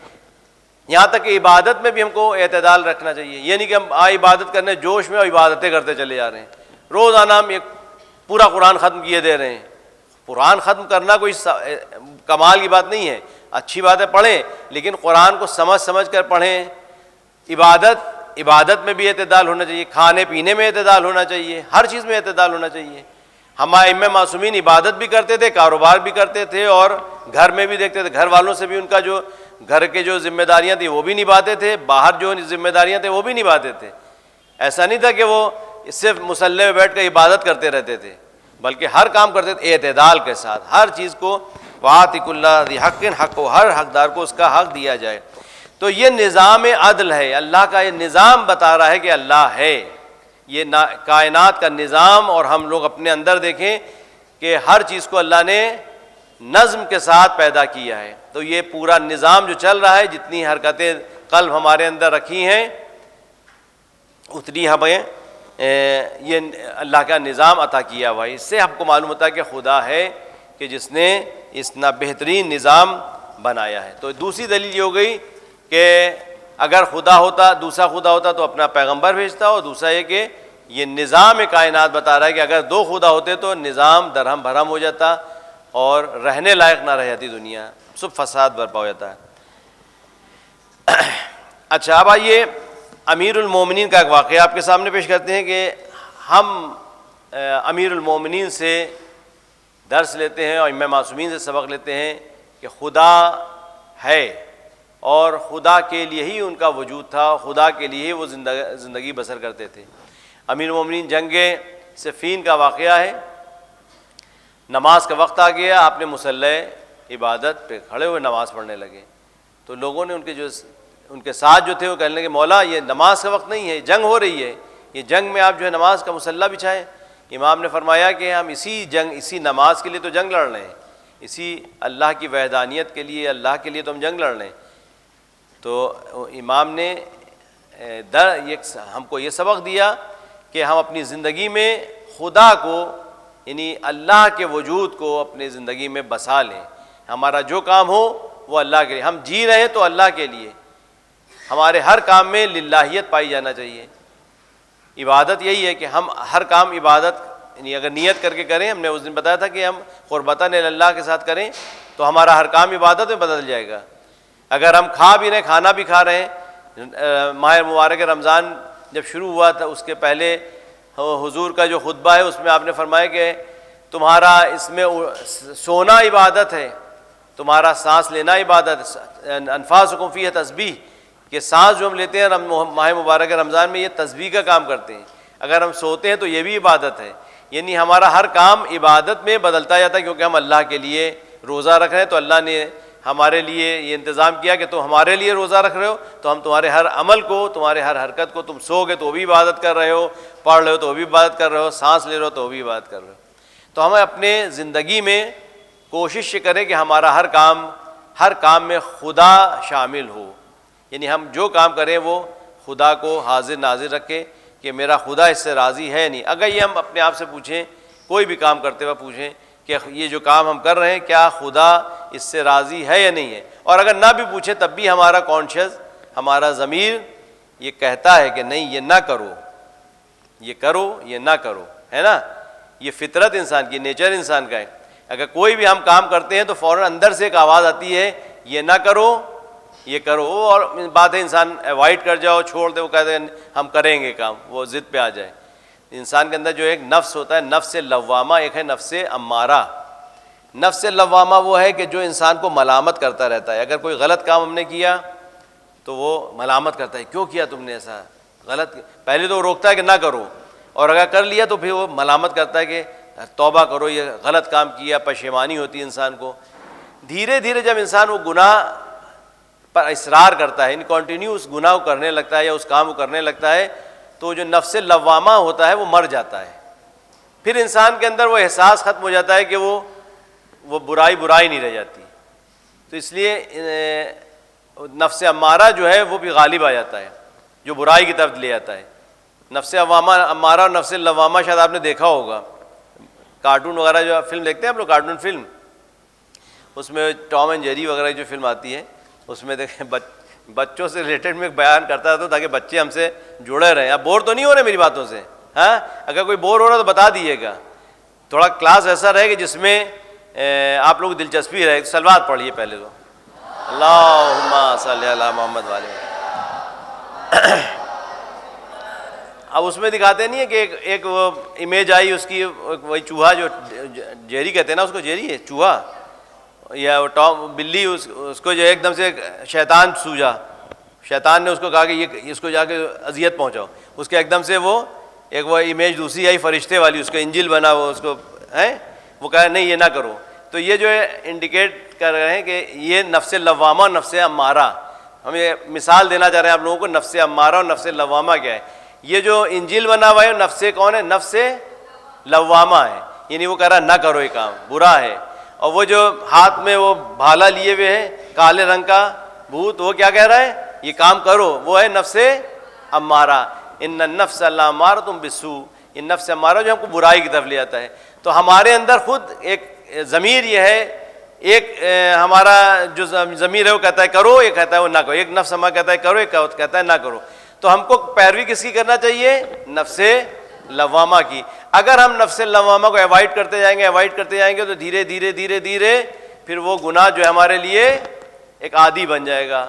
یہاں تک کہ عبادت میں بھی ہم کو اعتدال رکھنا چاہیے. یہ نہیں کہ ہم عبادت کرنے جوش میں اور عبادتیں کرتے چلے جا رہے ہیں. روزانہ ہم ایک پورا قرآن ختم کیے دے رہے ہیں. قرآن ختم کرنا کوئی کمال کی بات نہیں ہے، اچھی بات ہے پڑھیں، لیکن قرآن کو سمجھ سمجھ کر پڑھیں. عبادت میں بھی اعتدال ہونا چاہیے، کھانے پینے میں اعتدال ہونا چاہیے، ہر چیز میں اعتدال ہونا چاہیے. ہمارے ائمہ معصومین عبادت بھی کرتے تھے، کاروبار بھی کرتے تھے، اور گھر میں بھی دیکھتے تھے، گھر والوں سے بھی ان کا جو گھر کے جو ذمہ داریاں تھیں وہ بھی نبھاتے تھے، باہر جو ذمہ داریاں تھیں وہ بھی نبھاتے تھے. ایسا نہیں تھا کہ وہ صرف مصلی میں بیٹھ کر عبادت کرتے رہتے تھے، بلکہ ہر کام کرتے تھے اعتدال کے ساتھ. ہر چیز کو وَآتِ كُلَّ ذِي حَقٍّ حق، ہر حقدار کو اس کا حق دیا جائے. تو یہ نظام عدل ہے. اللہ کا یہ نظام بتا رہا ہے کہ اللہ ہے. یہ کائنات کا نظام، اور ہم لوگ اپنے اندر دیکھیں کہ ہر چیز کو اللہ نے نظم کے ساتھ پیدا کیا ہے. تو یہ پورا نظام جو چل رہا ہے، جتنی حرکتیں قلب ہمارے اندر رکھی ہیں اتنی ہمیں یہ اللہ کا نظام عطا کیا ہوا ہے. اس سے ہم کو معلوم ہوتا ہے کہ خدا ہے کہ جس نے اتنا بہترین نظام بنایا ہے. تو دوسری دلیل یہ ہو گئی کہ اگر خدا ہوتا، دوسرا خدا ہوتا تو اپنا پیغمبر بھیجتا. اور دوسرا یہ کہ یہ نظام کائنات بتا رہا ہے کہ اگر دو خدا ہوتے تو نظام درہم بھرم ہو جاتا اور رہنے لائق نہ رہ جاتی دنیا، سب فساد برپا ہو جاتا ہے. اچھا اب آئیے امیر المومنین کا ایک واقعہ آپ کے سامنے پیش کرتے ہیں کہ ہم امیر المومنین سے درس لیتے ہیں اور امام معصومین سے سبق لیتے ہیں کہ خدا ہے اور خدا کے لیے ہی ان کا وجود تھا، خدا کے لیے ہی وہ زندگی بسر کرتے تھے. امیر المومنین جنگ صفین کا واقعہ ہے. نماز کا وقت آ گیا، آپ نے مصلی عبادت پہ کھڑے ہوئے نماز پڑھنے لگے. تو لوگوں نے ان کے ساتھ جو تھے وہ کہنے لگے مولا یہ نماز کا وقت نہیں ہے، جنگ ہو رہی ہے، یہ جنگ میں آپ جو ہے نماز کا مصلی بچھائیں. امام نے فرمایا کہ ہم اسی نماز کے لیے تو جنگ لڑ رہے ہیں، اسی اللہ کی وحدانیت کے لیے، اللہ کے لیے تو ہم جنگ لڑ رہے ہیں. تو امام نے ہم کو یہ سبق دیا کہ ہم اپنی زندگی میں خدا کو یعنی اللہ کے وجود کو اپنی زندگی میں بسا لیں. ہمارا جو کام ہو وہ اللہ کے لیے، ہم جی رہے ہیں تو اللہ کے لیے. ہمارے ہر کام میں للہیت پائی جانا چاہیے. عبادت یہی ہے کہ ہم ہر کام عبادت یعنی اگر نیت کر کے کریں، ہم نے اس دن بتایا تھا کہ ہم قربتاً اللہ کے ساتھ کریں تو ہمارا ہر کام عبادت میں بدل جائے گا. اگر ہم کھا بھی رہے ہیں، کھانا بھی کھا رہے ہیں، ماہ مبارک رمضان جب شروع ہوا تھا اس کے پہلے حضور کا جو خطبہ ہے اس میں آپ نے فرمایا کہ تمہارا اس میں سونا عبادت ہے، تمہارا سانس لینا عبادت ہے، انفاسکم فیہ تسبیح، کہ سانس جو ہم لیتے ہیں ماہ مبارک رمضان میں یہ تسبیح کا کام کرتے ہیں، اگر ہم سوتے ہیں تو یہ بھی عبادت ہے، یعنی ہمارا ہر کام عبادت میں بدلتا جاتا ہے، کیونکہ ہم اللہ کے لیے روزہ رکھ رہے ہیں تو اللہ نے ہمارے لیے یہ انتظام کیا کہ تم ہمارے لیے روزہ رکھ رہے ہو تو ہم تمہارے ہر عمل کو، تمہارے ہر حرکت کو، تم سو گے تو وہ بھی عبادت کر رہے ہو، پڑھ رہے ہو تو وہ بھی عبادت کر رہے ہو، سانس لے رہے ہو تو وہ بھی عبادت کر رہے ہو۔ تو ہمیں اپنے زندگی میں کوشش کریں کہ ہمارا ہر کام میں خدا شامل ہو، یعنی ہم جو کام کریں وہ خدا کو حاضر ناظر رکھیں کہ میرا خدا اس سے راضی ہے نہیں۔ اگر یہ ہم اپنے آپ سے پوچھیں، کوئی بھی کام کرتے ہوئے پوچھیں کہ یہ جو کام ہم کر رہے ہیں کیا خدا اس سے راضی ہے یا نہیں ہے، اور اگر نہ بھی پوچھیں تب بھی ہمارا کانشیس، ہمارا ضمیر یہ کہتا ہے کہ نہیں یہ نہ کرو، یہ کرو، یہ نہ کرو، ہے نا، یہ فطرت انسان کی، نیچر انسان کا ہے۔ اگر کوئی بھی ہم کام کرتے ہیں تو فوراً اندر سے ایک آواز آتی ہے یہ نہ کرو، یہ کرو، اور بات ہے انسان اوائڈ کر جاؤ، چھوڑ دے، وہ کہتے ہیں ہم کریں گے کام، وہ ضد پہ آ جائے۔ انسان کے اندر جو ایک نفس ہوتا ہے، نفس لوامہ، ایک ہے نفس امارہ۔ نفس لوامہ وہ ہے کہ جو انسان کو ملامت کرتا رہتا ہے، اگر کوئی غلط کام ہم نے کیا تو وہ ملامت کرتا ہے، کیوں کیا تم نے ایسا غلط، پہلے تو وہ روکتا ہے کہ نہ کرو، اور اگر کر لیا تو پھر وہ ملامت کرتا ہے کہ توبہ کرو، یہ غلط کام کیا، پشیمانی ہوتی ہے انسان کو۔ دھیرے دھیرے جب انسان وہ گناہ پر اصرار کرتا ہے، کنٹینیو اس گناہ کو کرنے لگتا ہے یا اس کام کو کرنے لگتا ہے، تو جو نفس لوامہ ہوتا ہے وہ مر جاتا ہے، پھر انسان کے اندر وہ احساس ختم ہو جاتا ہے کہ وہ برائی نہیں رہ جاتی، تو اس لیے نفس امارہ جو ہے وہ بھی غالب آ جاتا ہے، جو برائی کی طرف لے جاتا ہے۔ نفس امارہ اور نفس لوامہ شاید آپ نے دیکھا ہوگا، کارٹون وغیرہ جو فلم دیکھتے ہیں آپ لوگ، کارٹون فلم، اس میں ٹام اینڈ جیری وغیرہ جو فلم آتی ہے اس میں دیکھیں بچوں سے ریلیٹڈ میں بیان کرتا تھا تاکہ بچے ہم سے جڑے رہیں۔ آپ بور تو نہیں ہو رہے میری باتوں سے؟ ہاں، اگر کوئی بور ہو رہا تو بتا دیجیے گا، تھوڑا کلاس ایسا رہے کہ جس میں آپ لوگ دلچسپی رہے۔ صلوات پڑھیے پہلے تو، اللہم صلی علی محمد وعلی۔ اب اس میں دکھاتے نہیں ہے کہ ایک وہ امیج آئی اس کی، وہی چوہا جو جیری کہتے ہیں نا، اس کو جیری ہے چوہا یا بلی، اس کو جو ایک دم سے شیطان سوجا، شیطان نے اس کو کہا کہ یہ اس کو جا کے اذیت پہنچاؤ، اس کے ایک دم سے وہ امیج دوسری آئی فرشتے والی، اس کا انجل بنا، وہ اس کو وہ کہا نہیں یہ نہ کرو۔ تو یہ جو ہے انڈیکیٹ کر رہے ہیں کہ یہ نفس لوامہ، نفس امارہ، ہم یہ مثال دینا چاہ رہے ہیں آپ لوگوں کو، نفس امارہ اور نفس لوامہ کیا ہے۔ یہ جو انجیل بنا ہوا ہے نفس کون ہے؟ نفس لوامہ ہے، یعنی وہ کہہ رہا ہے نہ کرو یہ کام برا ہے، اور وہ جو ہاتھ میں وہ بھالا لیے ہوئے ہے کالے رنگ کا بھوت، وہ کیا کہہ رہا ہے یہ کام کرو، وہ ہے نفس امارہ۔ ان النفس لامارۃ بالسوء، یہ نفس امارہ جو ہم کو برائی کی طرف لے جاتا ہے۔ تو ہمارے اندر خود ایک ضمیر یہ ہے، ایک ہمارا جو ضمیر ہے وہ کہتا ہے کرو، یہ کہتا ہے وہ نہ کرو، ایک نفس ہمارا کہتا ہے کرو، ایک کہتا ہے نہ کرو۔ تو ہم کو پیروی کس کی کرنا چاہیے؟ نفس لوامہ کی۔ اگر ہم نفس لوامہ کو اوائڈ کرتے جائیں گے تو دھیرے دھیرے پھر وہ گناہ جو ہے ہمارے لیے ایک عادی بن جائے گا،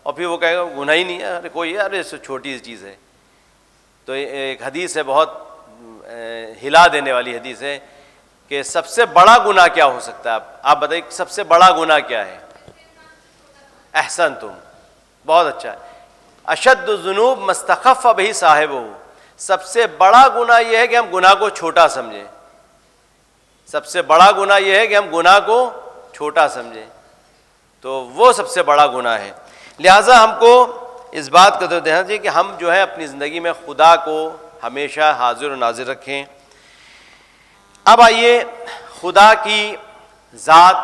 اور پھر وہ کہے گا گناہ ہی نہیں ہے، ارے کوئی ارے چھوٹی سی چیز ہے۔ تو ایک حدیث ہے بہت ہلا دینے والی حدیث ہے کہ سب سے بڑا گناہ کیا ہو سکتا ہے، آپ بتائیے سب سے بڑا گناہ کیا ہے؟ احسنتم، بہت اچھا۔ اشد الذنوب ما استخف بہ صاحبہ، سب سے بڑا گناہ یہ ہے کہ ہم گناہ کو چھوٹا سمجھیں، سب سے بڑا گناہ یہ ہے کہ ہم گناہ کو چھوٹا سمجھیں، تو وہ سب سے بڑا گناہ ہے۔ لہٰذا ہم کو اس بات کا تو دھیان چاہیے کہ ہم جو ہے اپنی زندگی میں خدا کو ہمیشہ حاضر و ناظر رکھیں۔ اب آئیے خدا کی ذات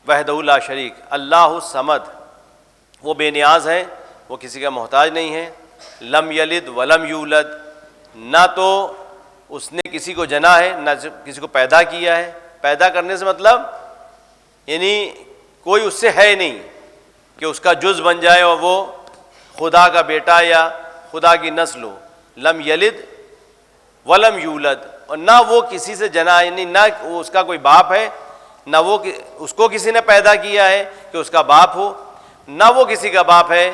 وحدہ لا شریک، اللہ الصمد، وہ بے نیاز ہے، وہ کسی کا محتاج نہیں ہے۔ لم یلد ولم یولد، نہ تو اس نے کسی کو جنا ہے نہ کسی کو پیدا کیا ہے۔ پیدا کرنے سے مطلب یعنی کوئی اس سے ہے نہیں کہ اس کا جز بن جائے اور وہ خدا کا بیٹا یا خدا کی نسل ہو۔ لم یلد ولم یولد، اور نہ وہ کسی سے جنا، یعنی نہ وہ اس کا کوئی باپ ہے، نہ وہ اس کو کسی نے پیدا کیا ہے کہ اس کا باپ ہو، نہ وہ کسی کا باپ ہے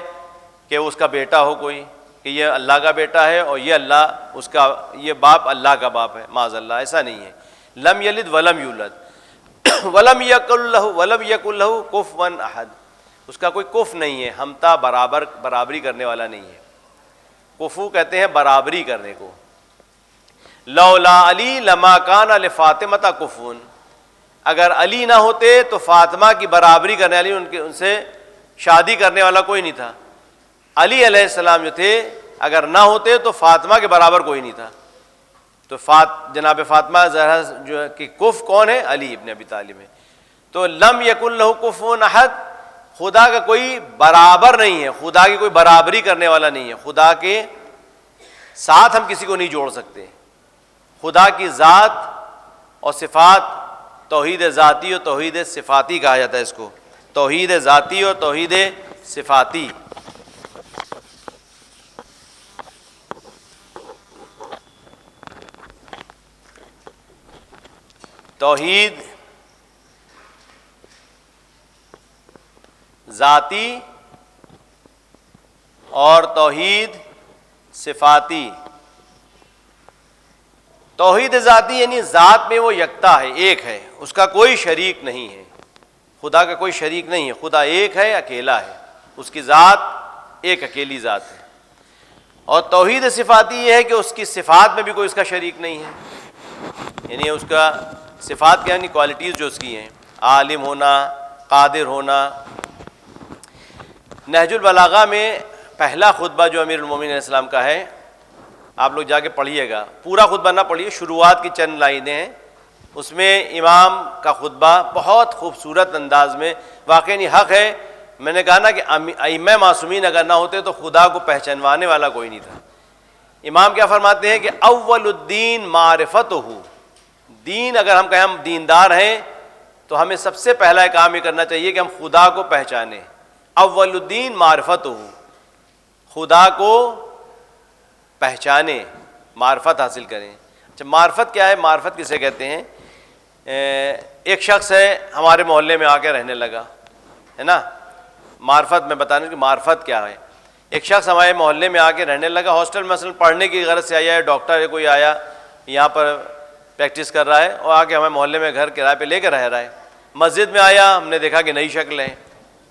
کہ اس کا بیٹا ہو کوئی۔ کہ یہ اللہ کا بیٹا ہے اور یہ اللہ اس کا، یہ باپ اللہ کا باپ ہے، معاذ اللہ، ایسا نہیں ہے۔ لم یلد ولم یولد ولم یکن لہ کفوا احد، اس کا کوئی کف نہیں ہے، ہمتا برابری کرنے والا نہیں ہے۔ کفو کہتے ہیں برابری کرنے کو۔ لولا علی لما کان لفاطمہ کفون، اگر علی نہ ہوتے تو فاطمہ کی برابری کرنے والی، ان سے شادی کرنے والا کوئی نہیں تھا۔ علی علیہ السلام جو تھے اگر نہ ہوتے تو فاطمہ کے برابر کوئی نہیں تھا۔ تو جناب فاطمہ زہرا جو کہ کف کون ہے؟ علی ابن ابی طالب ہے۔ تو لم یکن لہ کفوا احد، خدا کا کوئی برابر نہیں ہے، خدا کی کوئی برابری کرنے والا نہیں ہے، خدا کے ساتھ ہم کسی کو نہیں جوڑ سکتے۔ خدا کی ذات اور صفات، توحید ذاتی اور توحید صفاتی کہا جاتا ہے اس کو، توحید ذاتی اور توحید صفاتی۔ توحید ذاتی اور توحید صفاتی۔ توحید ذاتی یعنی ذات میں وہ یکتا ہے، ایک ہے، اس کا کوئی شریک نہیں ہے، خدا کا کوئی شریک نہیں ہے، خدا ایک ہے، اکیلا ہے، اس کی ذات ایک اکیلی ذات ہے۔ اور توحید صفاتی یہ ہے کہ اس کی صفات میں بھی کوئی اس کا شریک نہیں ہے، یعنی اس کا صفات کیا، یعنی کوالٹیز جو اس کی ہیں، عالم ہونا، قادر ہونا۔ نہج البلاغہ میں پہلا خطبہ جو امیر المومنین علیہ السلام کا ہے، آپ لوگ جا کے پڑھیے گا، پورا خطبہ نہ پڑھیے، شروعات کی چند لائنیں ہیں، اس میں امام کا خطبہ بہت خوبصورت انداز میں، واقعی حق ہے، میں نے کہا نا کہ ائمہ معصومین اگر نہ ہوتے تو خدا کو پہچانوانے والا کوئی نہیں تھا۔ امام کیا فرماتے ہیں کہ اول الدین معرفتہ، دین اگر ہم کہیں ہم دیندار ہیں تو ہمیں سب سے پہلا کام یہ کرنا چاہیے کہ ہم خدا کو پہچانیں۔ اول الدین معرفتہ، خدا کو پہچانیں، معرفت حاصل کریں۔ اچھا معرفت کیا ہے؟ معرفت کسے کہتے ہیں؟ ایک شخص ہے ہمارے محلے میں آ کے رہنے لگا، ہے نا، معرفت میں بتانے کہ معرفت کیا ہے۔ ایک شخص ہمارے محلے میں آ کے رہنے لگا، ہاسٹل میں مثلا پڑھنے کی غرض سے آیا ہے، ڈاکٹر ہے کوئی آیا یہاں پر پریکٹس کر رہا ہے اور آ کے ہمارے محلے میں گھر کرائے پہ لے کے رہ رہا ہے۔ مسجد میں آیا، ہم نے دیکھا کہ نئی شکل ہے،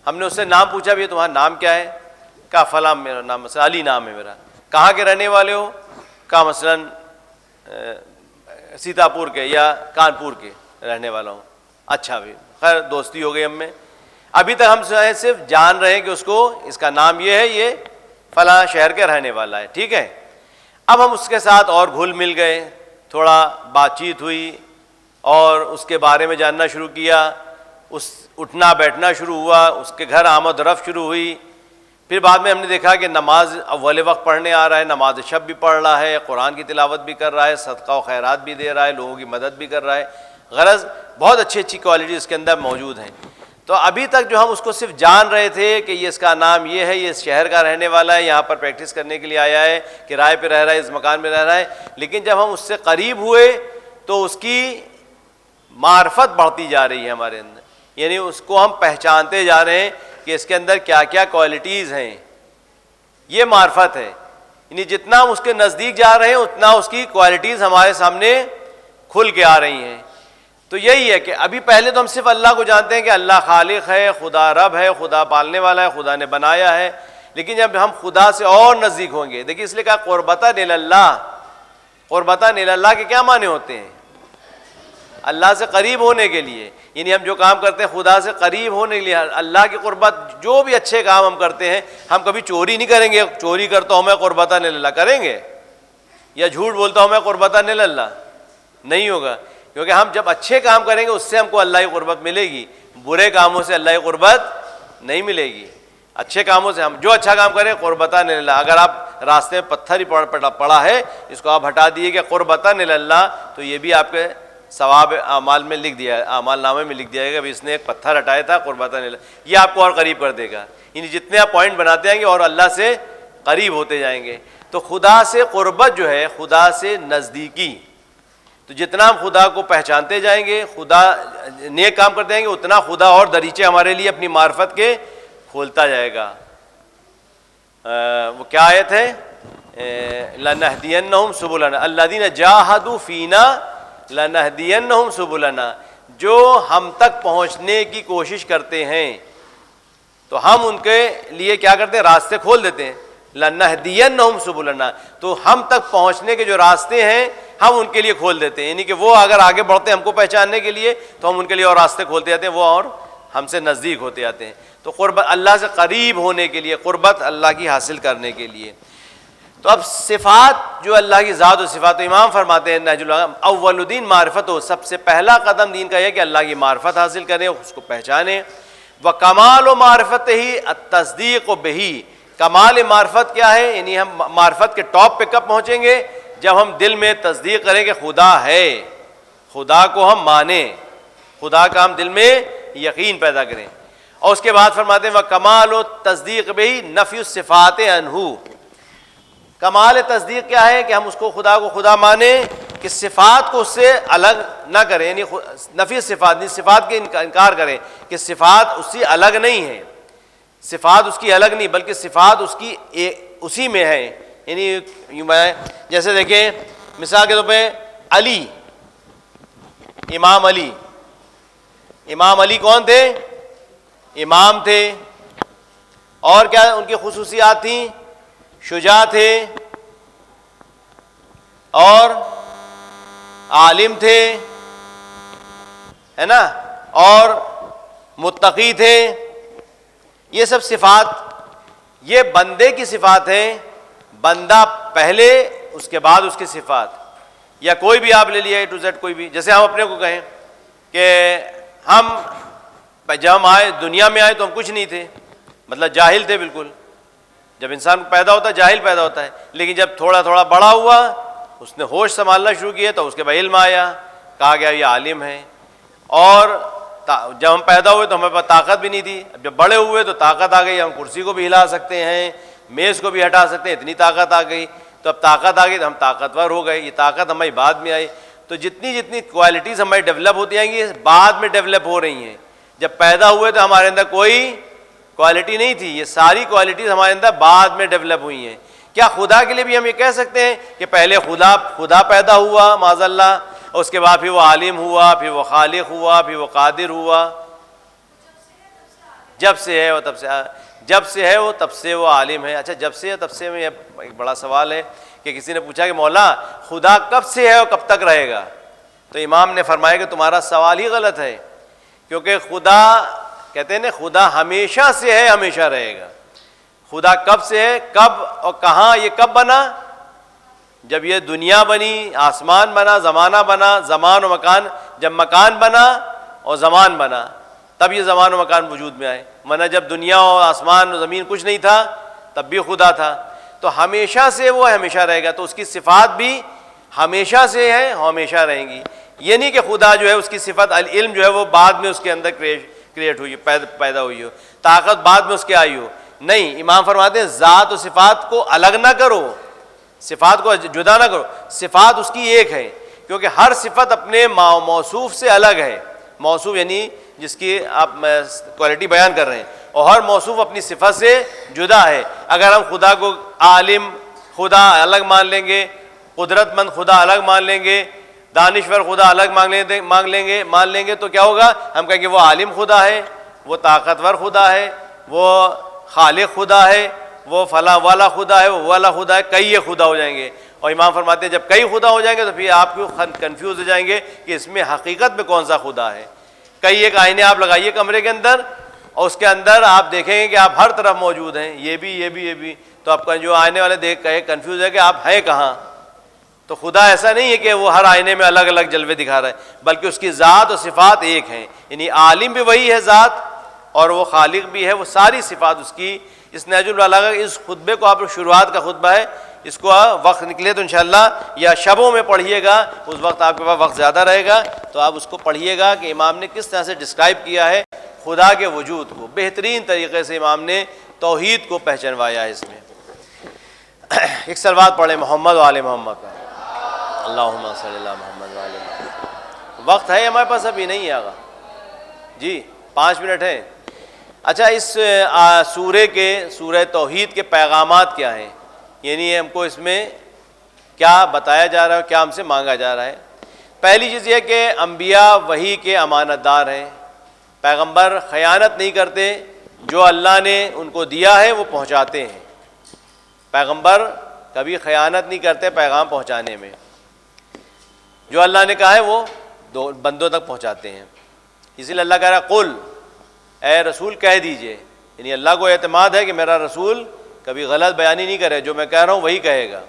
ہم نے اس سے نام پوچھا بھی تمہارا نام کیا ہے؟ کہا فلاں میرا نام مثلا علی نام ہے میرا۔ کہاں کے رہنے والے ہو؟ کہا مثلا سیتاپور کے یا کانپور کے رہنے والا ہوں۔ اچھا بھی خیر دوستی ہو گئی ہم میں۔ ابھی تک ہم صرف جان رہے ہیں کہ اس کو، اس کا نام یہ ہے، یہ فلاں شہر کے رہنے والا ہے، ٹھیک ہے۔ اب ہم اس کے ساتھ اور گھل مل گئے، تھوڑا بات چیت ہوئی اور اس کے بارے میں جاننا شروع کیا، اس اٹھنا بیٹھنا شروع ہوا، اس کے گھر آمد و رفت شروع ہوئی۔ پھر بعد میں ہم نے دیکھا کہ نماز اول وقت پڑھنے آ رہا ہے، نماز شب بھی پڑھ رہا ہے، قرآن کی تلاوت بھی کر رہا ہے، صدقہ و خیرات بھی دے رہا ہے، لوگوں کی مدد بھی کر رہا ہے، غرض بہت اچھی اچھی کوالٹی اس کے اندر موجود ہیں۔ تو ابھی تک جو ہم اس کو صرف جان رہے تھے کہ یہ اس کا نام یہ ہے، یہ اس شہر کا رہنے والا ہے، یہاں پر پریکٹس کرنے کے لیے آیا ہے، کرائے پہ رہ رہا ہے، اس مکان میں رہ رہا ہے، لیکن جب ہم اس سے قریب ہوئے تو اس کی معرفت بڑھتی جا رہی ہے ہمارے اندر، یعنی اس کو ہم پہچانتے جا رہے ہیں کہ اس کے اندر کیا کیا کوالٹیز ہیں، یہ معرفت ہے۔ یعنی جتنا ہم اس کے نزدیک جا رہے ہیں اتنا اس کی کوالٹیز ہمارے سامنے کھل کے آ رہی ہیں۔ تو یہی ہے کہ ابھی پہلے تو ہم صرف اللہ کو جانتے ہیں کہ اللہ خالق ہے، خدا رب ہے، خدا پالنے والا ہے، خدا نے بنایا ہے، لیکن جب ہم خدا سے اور نزدیک ہوں گے، دیکھیے اس لیے کہا قربتاً الی اللہ۔ قربتاً الی اللہ کے کیا معنی ہوتے ہیں؟ اللہ سے قریب ہونے کے لیے، یعنی ہم جو کام کرتے ہیں خدا سے قریب ہونے کے لیے، اللہ کی قربت، جو بھی اچھے کام ہم کرتے ہیں، ہم کبھی چوری نہیں کریں گے، چوری کرتا ہوں میں قربتاً الی اللہ کریں گے، یا جھوٹ بولتا ہوں میں قربتاً الی اللہ، نہیں ہوگا، کیونکہ ہم جب اچھے کام کریں گے اس سے ہم کو اللہ کی قربت ملے گی، برے کاموں سے اللہ کی قربت نہیں ملے گی۔ اچھے کاموں سے ہم جو اچھا کام کریں قربتاً الی اللہ، اگر آپ راستے میں پتھر ہی پڑا ہے اس کو آپ ہٹا دیے کہ قربتاً الی اللہ، تو یہ بھی آپ کے ثواب اعمال میں لکھ دیا، اعمال نامے میں لکھ دیا گا کہ اس نے ایک پتھر ہٹایا تھا قربتاً الی اللہ، یہ آپ کو اور قریب کر دے گا۔ یعنی جتنے آپ پوائنٹ بناتے جائیں گے اور اللہ سے قریب ہوتے جائیں گے۔ تو خدا سے قربت جو ہے، خدا سے نزدیکی، تو جتنا ہم خدا کو پہچانتے جائیں گے، خدا نیک کام کرتے جائیں گے، اتنا خدا اور دریچے ہمارے لیے اپنی معرفت کے کھولتا جائے گا۔ وہ کیا آیت ہے؟ لنہدینہم سبلنا الذین جاہدوا فینا لنہدینہم سبلنا، جو ہم تک پہنچنے کی کوشش کرتے ہیں تو ہم ان کے لیے کیا کرتے ہیں؟ راستے کھول دیتے ہیں. لنہدینہم سبلنا، تو ہم تک پہنچنے کے جو راستے ہیں ہم ان کے لیے کھول دیتے ہیں، یعنی کہ وہ اگر آگے بڑھتے ہیں ہم کو پہچاننے کے لیے تو ہم ان کے لیے اور راستے کھولتے جاتے ہیں، وہ اور ہم سے نزدیک ہوتے جاتے ہیں. تو قربت اللہ سے قریب ہونے کے لیے، قربت اللہ کی حاصل کرنے کے لیے. تو اب صفات جو اللہ کی ذات و صفات، تو امام فرماتے ہیں نہج البلاغہ اول الدین معرفت ہو، سب سے پہلا قدم دین کا یہ کہ اللہ کی معرفت حاصل کریں، اس کو پہچانیں. وکمال و معرفت ہی التصدیق و بہی، کمال معرفت کیا ہے؟ یعنی ہم معرفت کے ٹاپ پہ کب پہنچیں گے؟ جب ہم دل میں تصدیق کریں کہ خدا ہے، خدا کو ہم مانیں، خدا کا ہم دل میں یقین پیدا کریں. اور اس کے بعد فرماتے ہیں وکمال و تصدیق بہی نفی الصفات عنہ. کمال تصدیق کیا ہے؟ کہ ہم اس کو خدا مانیں کہ صفات کو اس سے الگ نہ کریں، یعنی نفی صفات، صفات کے انکار کریں کہ صفات اس سے الگ نہیں ہے، صفات اس کی الگ نہیں بلکہ صفات اس کی اسی میں ہے. یعنی جیسے دیکھیں مثال کے طور پہ علی، امام علی کون تھے؟ امام تھے. اور کیا ان کی خصوصیات تھیں؟ شجاع تھے اور عالم تھے، ہے نا، اور متقی تھے. یہ سب صفات یہ بندے کی صفات ہیں، بندہ پہلے اس کے بعد اس کی صفات. یا کوئی بھی آپ لے لیا اے ٹو زیڈ، کوئی بھی، جیسے ہم اپنے کو کہیں کہ ہم جب ہم آئے دنیا میں آئے تو ہم کچھ نہیں تھے، مطلب جاہل تھے بالکل. جب انسان پیدا ہوتا ہے جاہل پیدا ہوتا ہے، لیکن جب تھوڑا تھوڑا بڑا ہوا اس نے ہوش سنبھالنا شروع کیا تو اس کے بعد علم آیا، کہا گیا یہ عالم ہے. اور جب ہم پیدا ہوئے تو ہمارے پاس طاقت بھی نہیں تھی، اب جب بڑے ہوئے تو طاقت آ گئی، ہم کرسی کو بھی ہلا سکتے ہیں، میز کو بھی ہٹا سکتے ہیں، اتنی طاقت آ گئی. تو اب طاقت آ گئی تو ہم طاقتور ہو گئے. یہ طاقت ہماری بعد میں آئی. تو جتنی کوالٹیز ہماری ڈیولپ ہوتی جائیں گی بعد میں ڈیولپ ہو رہی ہیں. جب پیدا ہوئے تو ہمارے اندر کوئی کوالٹی نہیں تھی، یہ ساری کوالٹیز ہمارے اندر بعد میں ڈیولپ ہوئی ہیں. کیا خدا کے لیے بھی ہم یہ کہہ سکتے ہیں کہ پہلے خدا پیدا ہوا معاذ اللہ، اور اس کے بعد پھر وہ عالم ہوا، پھر وہ خالق ہوا، پھر وہ قادر ہوا؟ جب سے ہے وہ تب سے وہ عالم ہے. اچھا، جب سے ہے تب سے میں ایک بڑا سوال ہے کہ کسی نے پوچھا کہ مولا خدا کب سے ہے اور کب تک رہے گا؟ تو امام نے فرمایا کہ تمہارا سوال ہی غلط ہے، کیونکہ خدا کہتے ہیں نا خدا ہمیشہ سے ہے، ہمیشہ رہے گا. خدا کب سے ہے، کب اور کہاں؟ یہ کب بنا؟ جب یہ دنیا بنی، آسمان بنا، زمانہ بنا، زمان و مکان، جب مکان بنا اور زمان بنا تب یہ زمان و مکان وجود میں آئے. ورنہ جب دنیا اور آسمان اور زمین کچھ نہیں تھا تب بھی خدا تھا. تو ہمیشہ سے وہ ہمیشہ رہے گا، تو اس کی صفات بھی ہمیشہ سے ہیں، ہمیشہ رہیں گی. یہ نہیں کہ خدا جو ہے اس کی صفت العلم جو ہے وہ بعد میں اس کے اندر کریٹ ہوئی، پیدا ہوئی ہو، طاقت بعد میں اس کے آئی ہو. نہیں، امام فرماتے ہیں ذات و صفات کو الگ نہ کرو، صفات کو جدا نہ کرو، صفات اس کی ایک ہے، کیونکہ ہر صفت اپنے موصوف سے الگ ہے. موصوف یعنی جس کی آپ کوالٹی بیان کر رہے ہیں، اور ہر موصوف اپنی صفت سے جدا ہے. اگر ہم خدا کو عالم خدا الگ مان لیں گے، قدرت مند خدا الگ مان لیں گے، دانشور خدا الگ مان لیں گے تو کیا ہوگا؟ ہم کہیں گے وہ عالم خدا ہے، وہ طاقتور خدا ہے، وہ خالق خدا ہے، وہ فلاں والا خدا ہے، وہ والا خدا ہے، کئی خدا ہو جائیں گے. اور امام فرماتے ہیں جب کئی خدا ہو جائیں گے تو پھر آپ کو کنفیوز ہو جائیں گے کہ اس میں حقیقت میں کون سا خدا ہے. کئی ایک آئینے آپ لگائیے کمرے کے اندر اور اس کے اندر آپ دیکھیں گے کہ آپ ہر طرف موجود ہیں، یہ بھی، تو آپ کا جو آئینے والے دیکھ کے کنفیوز ہے کہ آپ ہیں کہاں. تو خدا ایسا نہیں ہے کہ وہ ہر آئینے میں الگ الگ جلوے دکھا رہا ہے، بلکہ اس کی ذات اور صفات ایک ہیں. یعنی عالم بھی وہی ہے ذات اور وہ خالق بھی ہے، وہ ساری صفات اس کی. اس نہج البلاغہ اس خطبے کو آپ شروعات کا خطبہ ہے، اس کو وقت نکلے تو انشاءاللہ یا شبوں میں پڑھیے گا، اس وقت آپ کے پاس وقت زیادہ رہے گا تو آپ اس کو پڑھیے گا کہ امام نے کس طرح سے ڈسکرائب کیا ہے خدا کے وجود کو. بہترین طریقے سے امام نے توحید کو پہچنوایا ہے. اس میں ایک صلوات پڑھیں محمد و آل محمد کا. اللہم صلی اللہ محمد و آل محمد. وقت ہے ہمارے پاس؟ ابھی نہیں ہے آگا جی، 5 منٹ ہے. اچھا، اس سورہ توحید کے پیغامات کیا ہیں؟ یعنی ہم کو اس میں کیا بتایا جا رہا ہے، کیا ہم سے مانگا جا رہا ہے؟ پہلی چیز یہ کہ انبیاء وحی کے امانت دار ہیں، پیغمبر خیانت نہیں کرتے، جو اللہ نے ان کو دیا ہے وہ پہنچاتے ہیں، پیغمبر کبھی خیانت نہیں کرتے پیغام پہنچانے میں، جو اللہ نے کہا ہے وہ بندوں تک پہنچاتے ہیں۔ اسی لیے اللہ کہہ رہا ہے قل، اے رسول کہہ دیجئے، یعنی اللہ کو اعتماد ہے کہ میرا رسول کبھی غلط بیانی نہیں کرے، جو میں کہہ رہا ہوں وہی کہے گا۔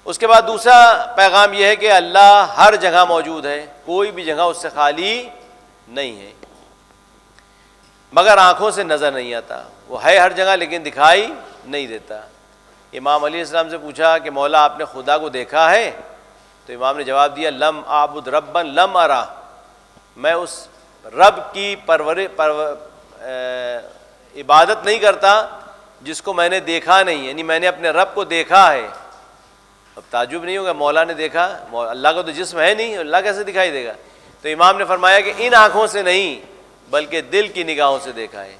اس کے بعد دوسرا پیغام یہ ہے کہ اللہ ہر جگہ موجود ہے، کوئی بھی جگہ اس سے خالی نہیں ہے، مگر آنکھوں سے نظر نہیں آتا، وہ ہے ہر جگہ لیکن دکھائی نہیں دیتا۔ امام علیہ السلام سے پوچھا کہ مولا آپ نے خدا کو دیکھا ہے؟ تو امام نے جواب دیا لم اعبد ربا لم ارا، میں اس رب کی عبادت نہیں کرتا جس کو میں نے دیکھا نہیں، یعنی میں نے اپنے رب کو دیکھا ہے۔ اب تعجب نہیں ہوگا، مولا نے دیکھا، اللہ کا تو جسم ہے نہیں، اللہ کیسے دکھائی دے گا؟ تو امام نے فرمایا کہ ان آنکھوں سے نہیں بلکہ دل کی نگاہوں سے دیکھا ہے،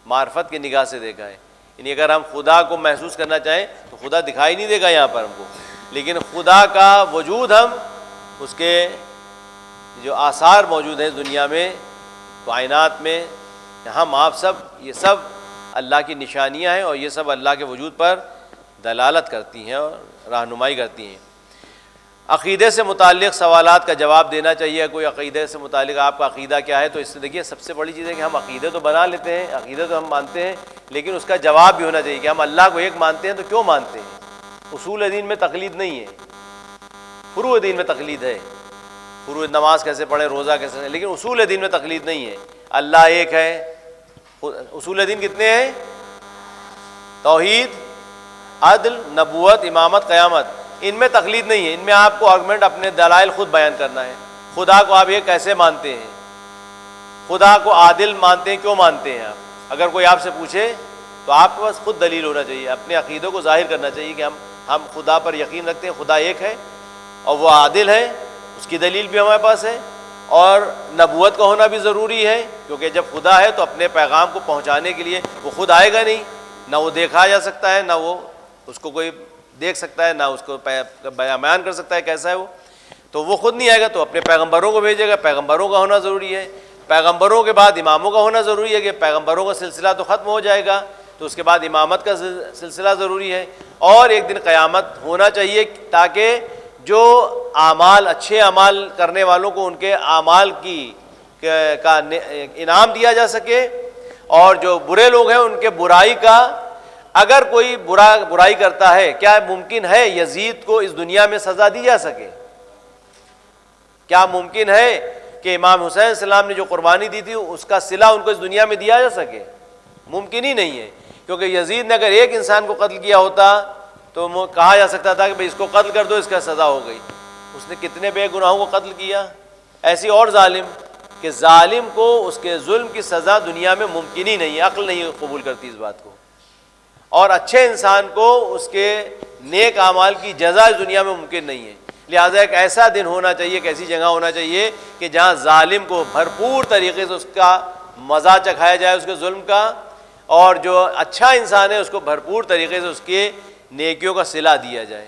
معرفت کی نگاہ سے دیکھا ہے۔ یعنی اگر ہم خدا کو محسوس کرنا چاہیں تو خدا دکھائی نہیں دے گا یہاں پر ہم کو، لیکن خدا کا وجود ہم اس کے جو آثار موجود ہیں دنیا میں، کائنات میں، ہم آپ سب، یہ سب اللہ کی نشانیاں ہیں اور یہ سب اللہ کے وجود پر دلالت کرتی ہیں اور رہنمائی کرتی ہیں۔ عقیدے سے متعلق سوالات کا جواب دینا چاہیے، کوئی عقیدے سے متعلق آپ کا عقیدہ کیا ہے، تو اس سے دیکھیے سب سے بڑی چیز ہے کہ ہم عقیدے تو بنا لیتے ہیں، عقیدے تو ہم مانتے ہیں، لیکن اس کا جواب بھی ہونا چاہیے کہ ہم اللہ کو ایک مانتے ہیں تو کیوں مانتے ہیں۔ اصول دین میں تقلید نہیں ہے، فروع دین میں تقلید ہے، فروع نماز کیسے پڑھیں، روزہ کیسے پڑھیں، لیکن اصول دین میں تقلید نہیں ہے۔ اللہ ایک ہے، اصول دین کتنے ہیں؟ توحید، عدل، نبوت، امامت، قیامت، ان میں تقلید نہیں ہے، ان میں آپ کو آرگومنٹ اپنے دلائل خود بیان کرنا ہے۔ خدا کو آپ یہ کیسے مانتے ہیں، خدا کو عادل مانتے ہیں، کیوں مانتے ہیں آپ؟ اگر کوئی آپ سے پوچھے تو آپ کے پاس خود دلیل ہونا چاہیے، اپنے عقیدوں کو ظاہر کرنا چاہیے کہ ہم خدا پر یقین رکھتے ہیں، خدا ایک ہے اور وہ عادل ہے، اس کی دلیل بھی ہمارے پاس ہے، اور نبوت کا ہونا بھی ضروری ہے، کیونکہ جب خدا ہے تو اپنے پیغام کو پہنچانے کے لیے وہ خود آئے گا نہیں، نہ وہ دیکھا جا سکتا ہے، نہ وہ اس کو کوئی دیکھ سکتا ہے، نہ اس کو بیان کر سکتا ہے کیسا ہے وہ، تو وہ خود نہیں آئے گا تو اپنے پیغمبروں کو بھیجے گا، پیغمبروں کا ہونا ضروری ہے، پیغمبروں کے بعد اماموں کا ہونا ضروری ہے کہ پیغمبروں کا سلسلہ تو ختم ہو جائے گا تو اس کے بعد امامت کا سلسلہ ضروری ہے، اور ایک دن قیامت ہونا چاہیے تاکہ جو اعمال، اچھے اعمال کرنے والوں کو ان کے اعمال کا انعام دیا جا سکے، اور جو برے لوگ ہیں ان کے برائی کا، اگر کوئی برائی کرتا ہے، کیا ممکن ہے یزید کو اس دنیا میں سزا دی جا سکے؟ کیا ممکن ہے کہ امام حسین علیہ السلام نے جو قربانی دی تھی اس کا صلہ ان کو اس دنیا میں دیا جا سکے؟ ممکن ہی نہیں ہے، کیونکہ یزید نے اگر ایک انسان کو قتل کیا ہوتا تو کہا جا سکتا تھا کہ بھئی اس کو قتل کر دو، اس کا سزا ہو گئی۔ اس نے کتنے بے گناہوں کو قتل کیا، ایسی اور ظالم، کہ ظالم کو اس کے ظلم کی سزا دنیا میں ممکن ہی نہیں ہے، عقل نہیں قبول کرتی اس بات کو، اور اچھے انسان کو اس کے نیک اعمال کی جزا اس دنیا میں ممکن نہیں ہے۔ لہٰذا ایک ایسا دن ہونا چاہیے، ایک ایسی جگہ ہونا چاہیے کہ جہاں ظالم کو بھرپور طریقے سے اس کا مزہ چکھایا جائے اس کے ظلم کا، اور جو اچھا انسان ہے اس کو بھرپور طریقے سے اس کے نیکیوں کا صلہ دیا جائے،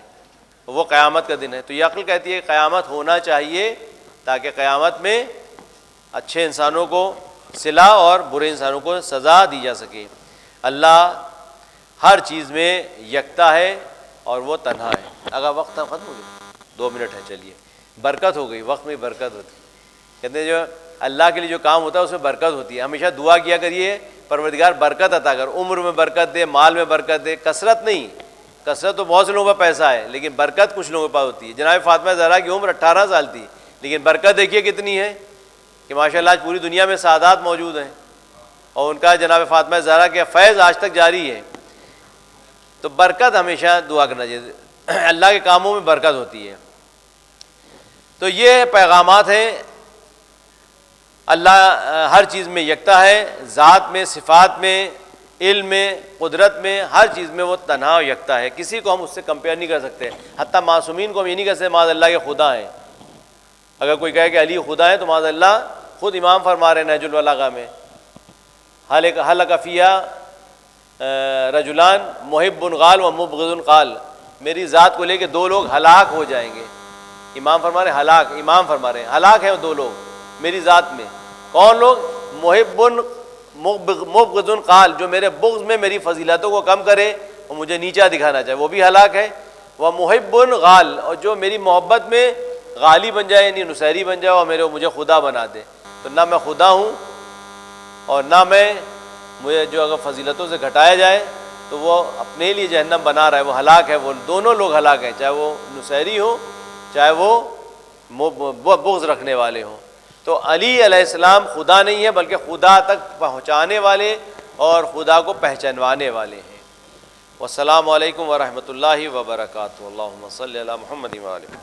وہ قیامت کا دن ہے۔ تو یہ عقل کہتی ہے کہ قیامت ہونا چاہیے تاکہ قیامت میں اچھے انسانوں کو صلہ اور برے انسانوں کو سزا دی جا سکے۔ اللہ ہر چیز میں یکتا ہے اور وہ تنہا ہے۔ اگر وقت ختم ہو گیا، 2 منٹ ہے، چلیے، برکت ہو گئی، وقت میں برکت ہوتی ہے۔ کہتے ہیں جو اللہ کے لیے جو کام ہوتا ہے اس میں برکت ہوتی ہے۔ ہمیشہ دعا کیا کریے پروردگار برکت عطا کر، عمر میں برکت دے، مال میں برکت دے، کثرت نہیں، کثرت تو بہت سے لوگوں کا پیسہ ہے لیکن برکت کچھ لوگوں کے پاس ہوتی ہے۔ جناب فاطمہ زہرا کی عمر 18 سال تھی لیکن برکت دیکھیے کتنی ہے کہ ماشاءاللہ آج پوری دنیا میں سعادات موجود ہیں، اور ان کا جناب فاطمہ زہرا کے فیض آج تک جاری ہے۔ تو برکت ہمیشہ دعا کرنا چاہیے، اللہ کے کاموں میں برکت ہوتی ہے۔ تو یہ پیغامات ہیں، اللہ ہر چیز میں یکتا ہے، ذات میں، صفات میں، علم میں، قدرت میں، ہر چیز میں وہ تنہا اور یکتا ہے، کسی کو ہم اس سے کمپیئر نہیں کر سکتے۔ حتیٰ معصومین کو ہم یہ نہیں کہہ سکتے معاذ اللہ کے خدا ہیں۔ اگر کوئی کہے کہ علی خدا ہے تو معاذ اللہ، خود امام فرما رہے ہیں نہج البلاغہ میں، حلق فیہا رجلان محب قال و مبغض قال، میری ذات کو لے کے دو لوگ ہلاک ہو جائیں گے. امام فرما رہے ہیں ہلاک، امام فرما رہے ہیں ہلاک ہیں وہ دو لوگ میری ذات میں. کون لوگ؟ محب مبغض قال، جو میرے بغض میں میری فضیلتوں کو کم کرے اور مجھے نیچا دکھانا چاہے، وہ بھی ہلاک ہے. وہ محب غال، اور جو میری محبت میں غالی بن جائے یعنی نصیری بن جائے اور مجھے خدا بنا دے. تو نہ میں خدا ہوں اور نہ مجھے جو اگر فضیلتوں سے گھٹایا جائے تو وہ اپنے لیے جہنم بنا رہا ہے، وہ ہلاک ہے. وہ دونوں لوگ ہلاک ہیں، چاہے وہ نصیری ہوں چاہے وہ بغض رکھنے والے ہوں. تو علی علیہ السلام خدا نہیں ہے بلکہ خدا تک پہنچانے والے اور خدا کو پہچانوانے والے ہیں. والسلام علیکم ورحمۃ اللہ وبرکاتہ. اللہم صلی علی محمد و آلہ.